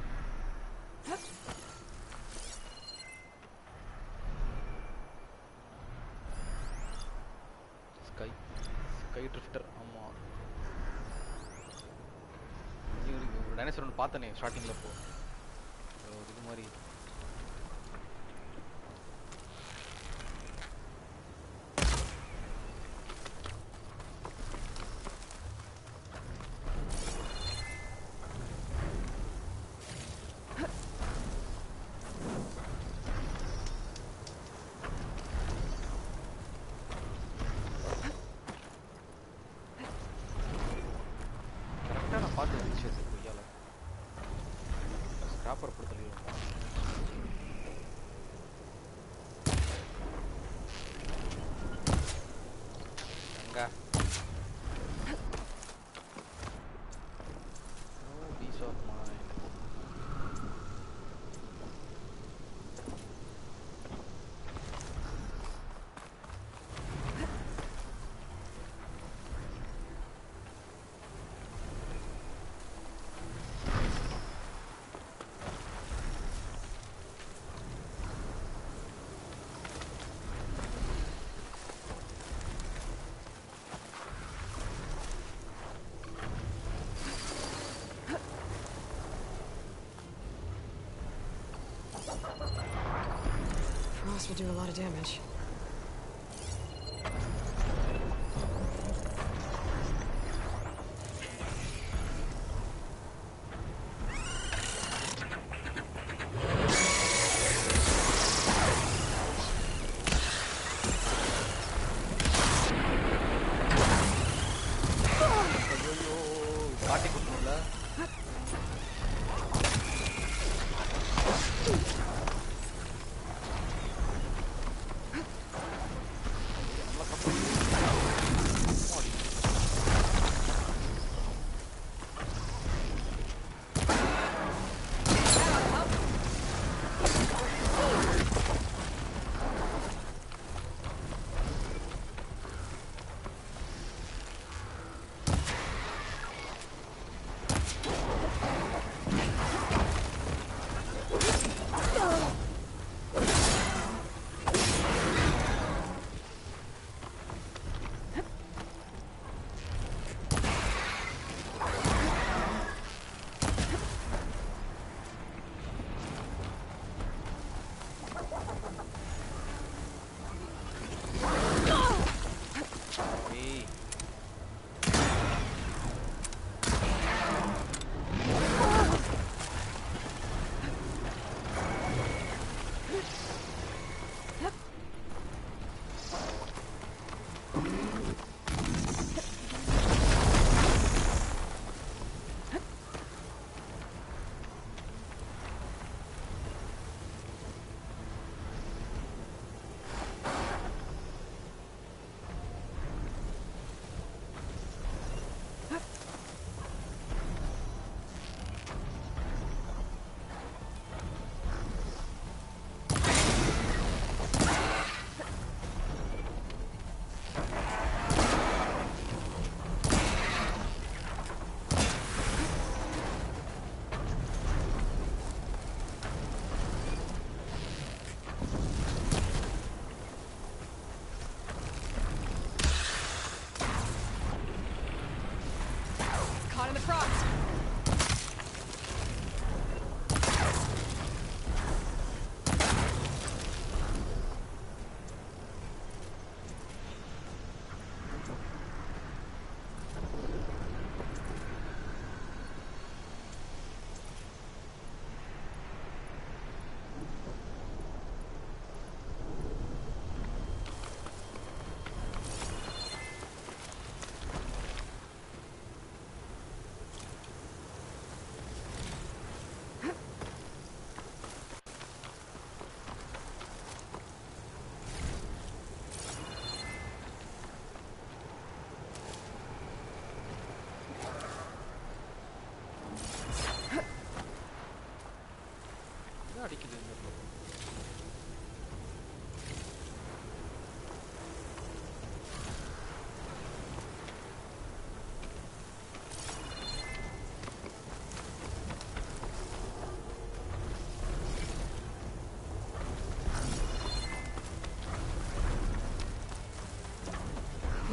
ஸ்கை ட்ரிஃப்டர். ஆமா, ஒரு டைனோசர் ஒன்று பார்த்தனே ஸ்டார்டிங்கில். இப்போ இது மாதிரி Frost will do a lot of damage.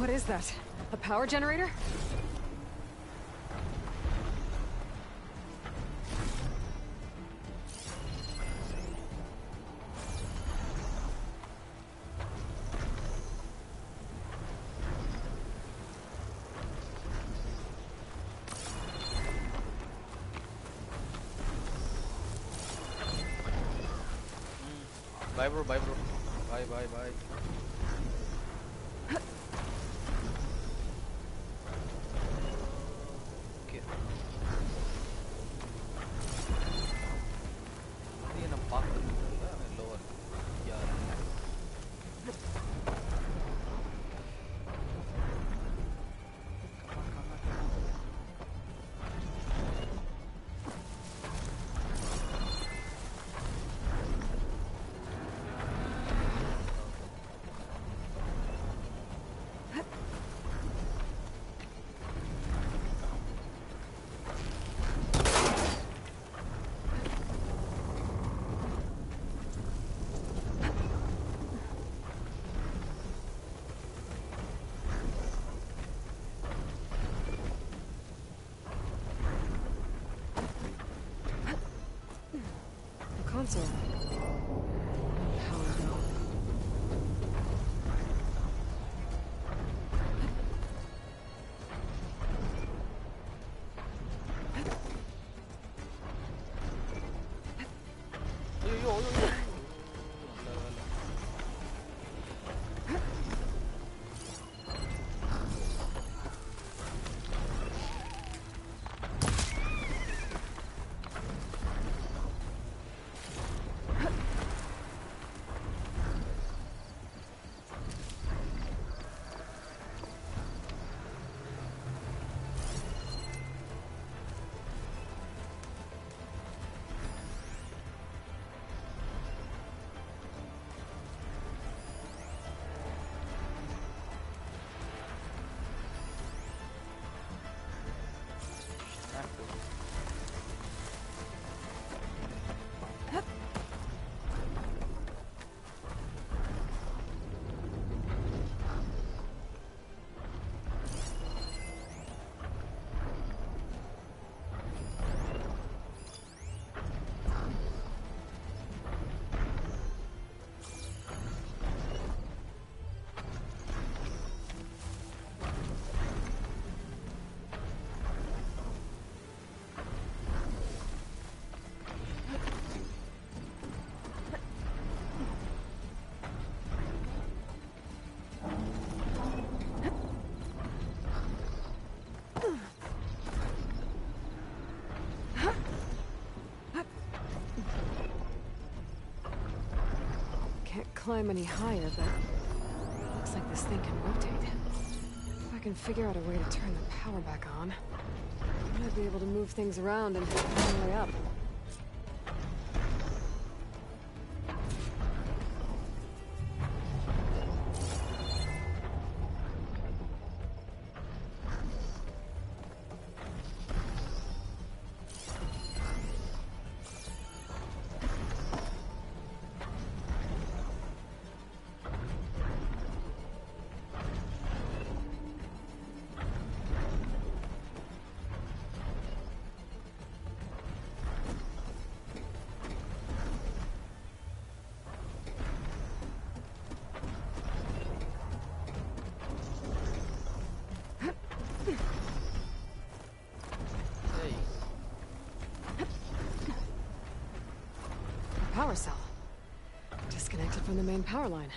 What is that? A power generator? Bye bro, bye bro. Bye, bye, bye. Okay. Ini என்ன பாக்குறது இல்ல, lower. Yeah. Console. Power bill. Can't climb any higher, but looks like this thing can rotate. If I can figure out a way to turn the power back on, I might be able to move things around and find my way up. Power cell. Disconnected from the main power line.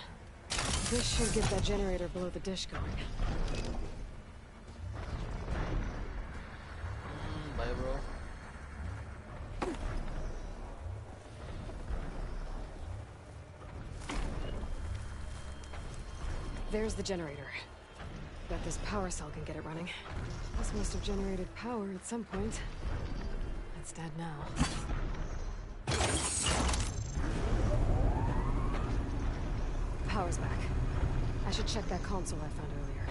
This should get that generator below the dish going. Bye, bro. There's the generator. Bet this power cell can get it running. This must have generated power at some point. It's dead now. Power's back. I should check that console I found earlier.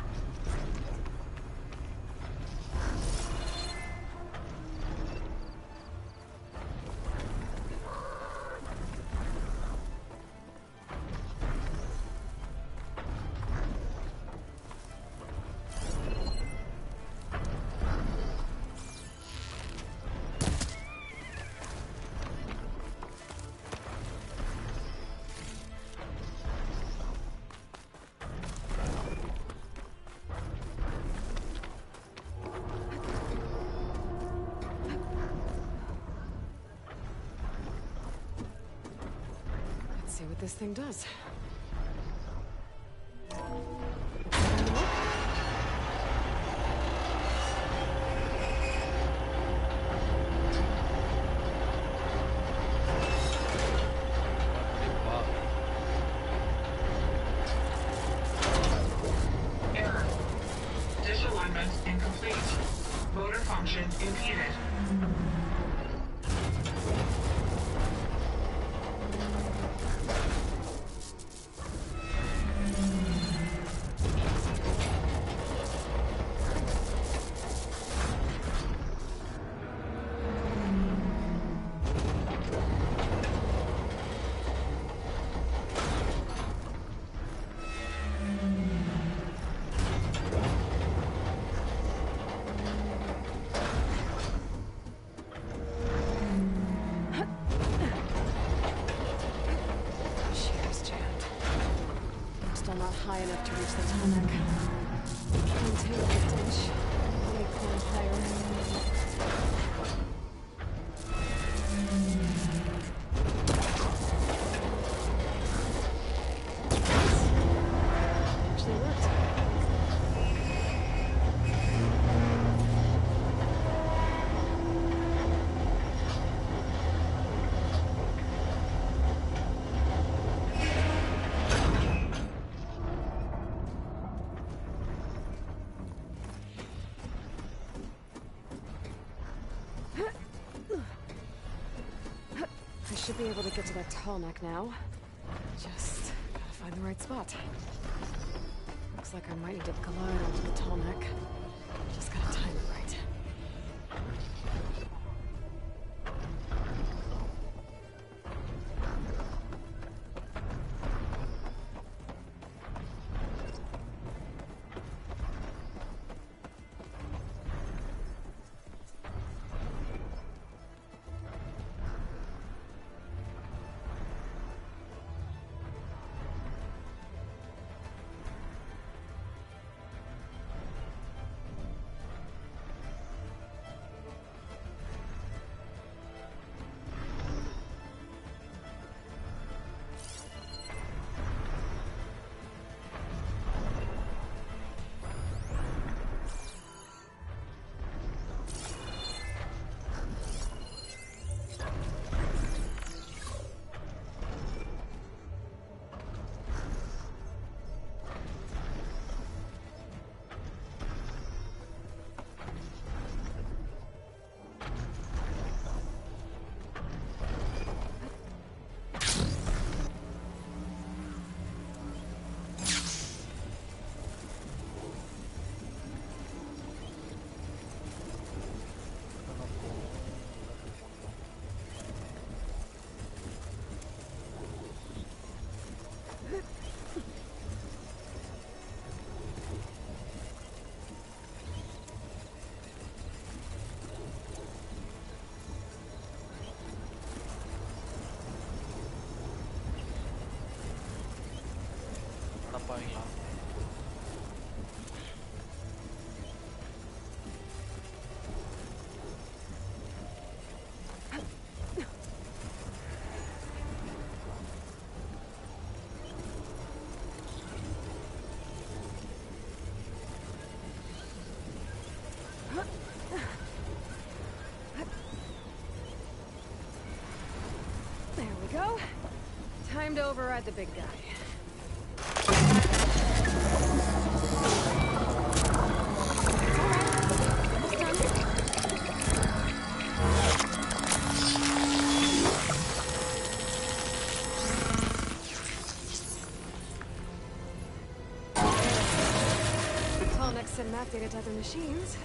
see what this thing does. Error. Disalignment incomplete. Motor function impeded. High enough to reach the tarmac. Maintain the stench. Let me climb higher. Actually worked. I should be able to get to that tall neck now. Just gotta find the right spot. Looks like I might need to glide onto the tall neck. Just gotta time it right. There we go. Time to override the big guy. Tall necks send map data to other machines.